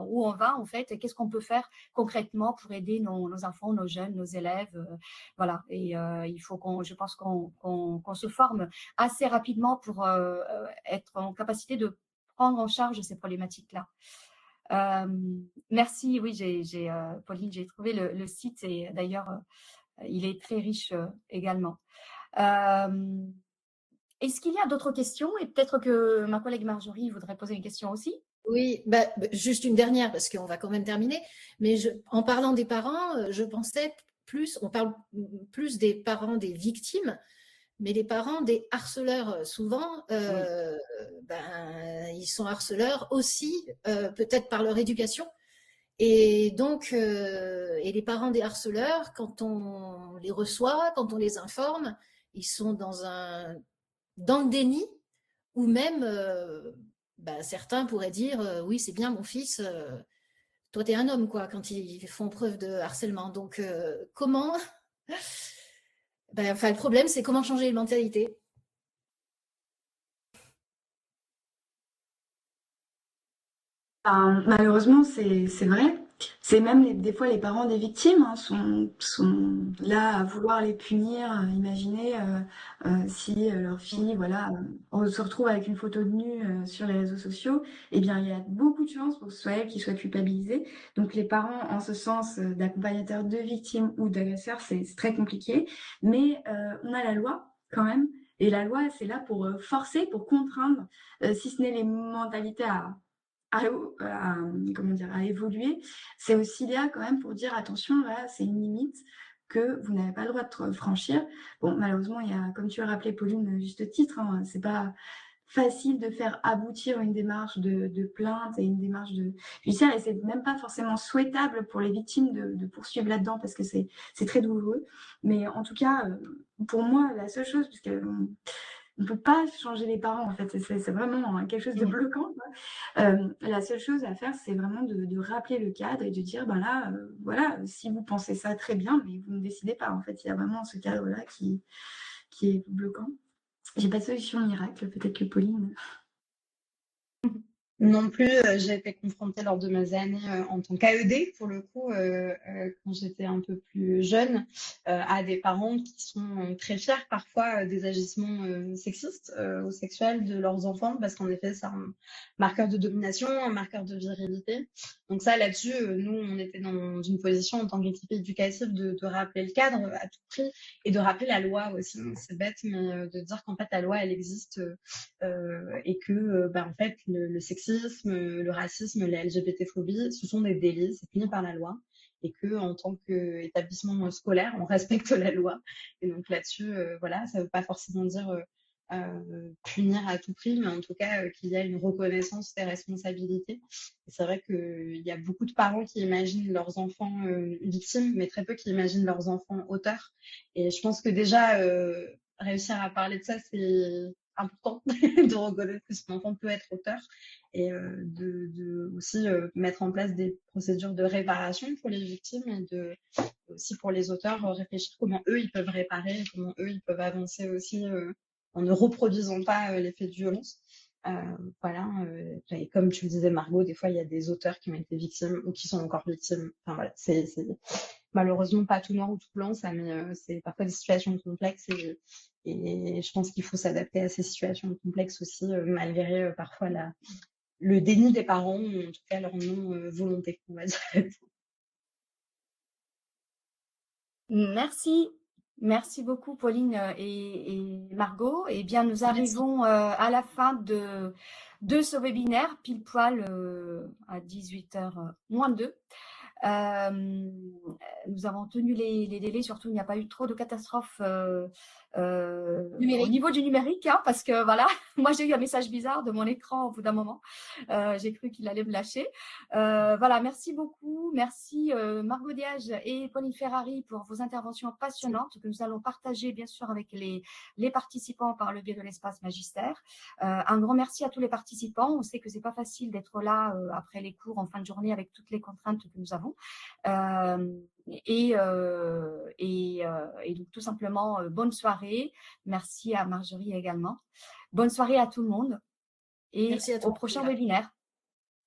où on va en fait, et qu'est-ce qu'on peut faire concrètement pour aider nos enfants, nos jeunes, nos élèves, voilà. Et il faut je pense qu'on se forme assez rapidement pour être en capacité de prendre en charge ces problématiques-là. Merci. Oui, Pauline, j'ai trouvé le site, et d'ailleurs il est très riche également. Est-ce qu'il y a d'autres questions? Et peut-être que ma collègue Marjorie voudrait poser une question aussi. Oui, juste une dernière, parce qu'on va quand même terminer. Mais en parlant des parents, je pensais on parle plus des parents des victimes, mais les parents des harceleurs, souvent, ils sont harceleurs aussi, peut-être par leur éducation. Et donc, et les parents des harceleurs, quand on les reçoit, quand on les informe, ils sont dans le déni, ou même certains pourraient dire oui, c'est bien mon fils, toi t'es un homme, quoi, quand ils font preuve de harcèlement. Donc comment le problème, c'est comment changer les mentalités. Malheureusement, c'est vrai. C'est même des fois les parents des victimes sont là à vouloir les punir. Imaginez si leur fille se retrouve avec une photo de nu sur les réseaux sociaux, eh bien il y a beaucoup de chances pour que ce soit elle qui soit culpabilisée. Donc les parents, en ce sens, d'accompagnateurs de victimes ou d'agresseurs, c'est très compliqué. Mais on a la loi quand même Et la loi, c'est là pour forcer, pour contraindre, si ce n'est les mentalités comment dire, à évoluer. C'est aussi là quand même pour dire attention, là, c'est une limite que vous n'avez pas le droit de franchir. Bon, malheureusement, il y a, comme tu as rappelé, Pauline, à juste titre, hein, c'est pas facile de faire aboutir une démarche de plainte et une démarche judiciaire, et c'est même pas forcément souhaitable pour les victimes de poursuivre là-dedans parce que c'est très douloureux. Mais en tout cas, pour moi, la seule chose, parce que on ne peut pas changer les parents, en fait, c'est vraiment quelque chose de bloquant. La seule chose à faire, c'est vraiment de rappeler le cadre et de dire, ben là, voilà, si vous pensez ça, très bien, mais vous ne décidez pas. En fait, il y a vraiment ce cadre-là qui est bloquant. J'ai pas de solution miracle, peut-être que Pauline. Non plus, j'ai été confrontée lors de mes années en tant qu'AED, pour le coup, quand j'étais un peu plus jeune, à des parents qui sont très fiers parfois des agissements sexistes ou sexuels de leurs enfants, parce qu'en effet, c'est un marqueur de domination, un marqueur de virilité. Donc ça, là-dessus, nous, on était dans une position en tant qu'équipe éducative de rappeler le cadre à tout prix et de rappeler la loi aussi. C'est bête, mais de dire qu'en fait, la loi, elle existe et que, en fait, le sexisme, le racisme, les LGBT-phobies, ce sont des délits, c'est puni par la loi, et que en tant qu'établissement scolaire, on respecte la loi. Et donc là-dessus, voilà, ça ne veut pas forcément dire punir à tout prix, mais en tout cas qu'il y a une reconnaissance des responsabilités. Et c'est vrai qu'il y a beaucoup de parents qui imaginent leurs enfants victimes, mais très peu qui imaginent leurs enfants auteurs. Et je pense que déjà, réussir à parler de ça, c'est important de reconnaître que son enfant peut être auteur et de aussi mettre en place des procédures de réparation pour les victimes et aussi pour les auteurs réfléchir comment eux ils peuvent réparer, comment eux ils peuvent avancer aussi en ne reproduisant pas les faits de violence. Voilà, et comme tu le disais Margot, des fois il y a des auteurs qui ont été victimes ou qui sont encore victimes. Enfin voilà, c'est malheureusement pas tout noir ou tout blanc, ça, mais c'est parfois des situations complexes et je pense qu'il faut s'adapter à ces situations complexes aussi, malgré parfois le déni des parents ou en tout cas leur non-volonté, on va dire. Merci beaucoup Pauline et Margot. Eh bien, nous arrivons à la fin de ce webinaire, pile poil à 18h moins 2. Nous avons tenu les délais, surtout il n'y a pas eu trop de catastrophes au niveau du numérique, hein, parce que voilà, moi j'ai eu un message bizarre de mon écran au bout d'un moment. J'ai cru qu'il allait me lâcher. Voilà, merci beaucoup. Merci Margot Diage et Pauline Ferrari pour vos interventions passionnantes que nous allons partager bien sûr avec les participants par le biais de l'espace magistère. Un grand merci à tous les participants. On sait que c'est pas facile d'être là après les cours en fin de journée avec toutes les contraintes que nous avons. Et donc tout simplement bonne soirée. Merci à Marjorie également. Bonne soirée à tout le monde et au prochain webinaire.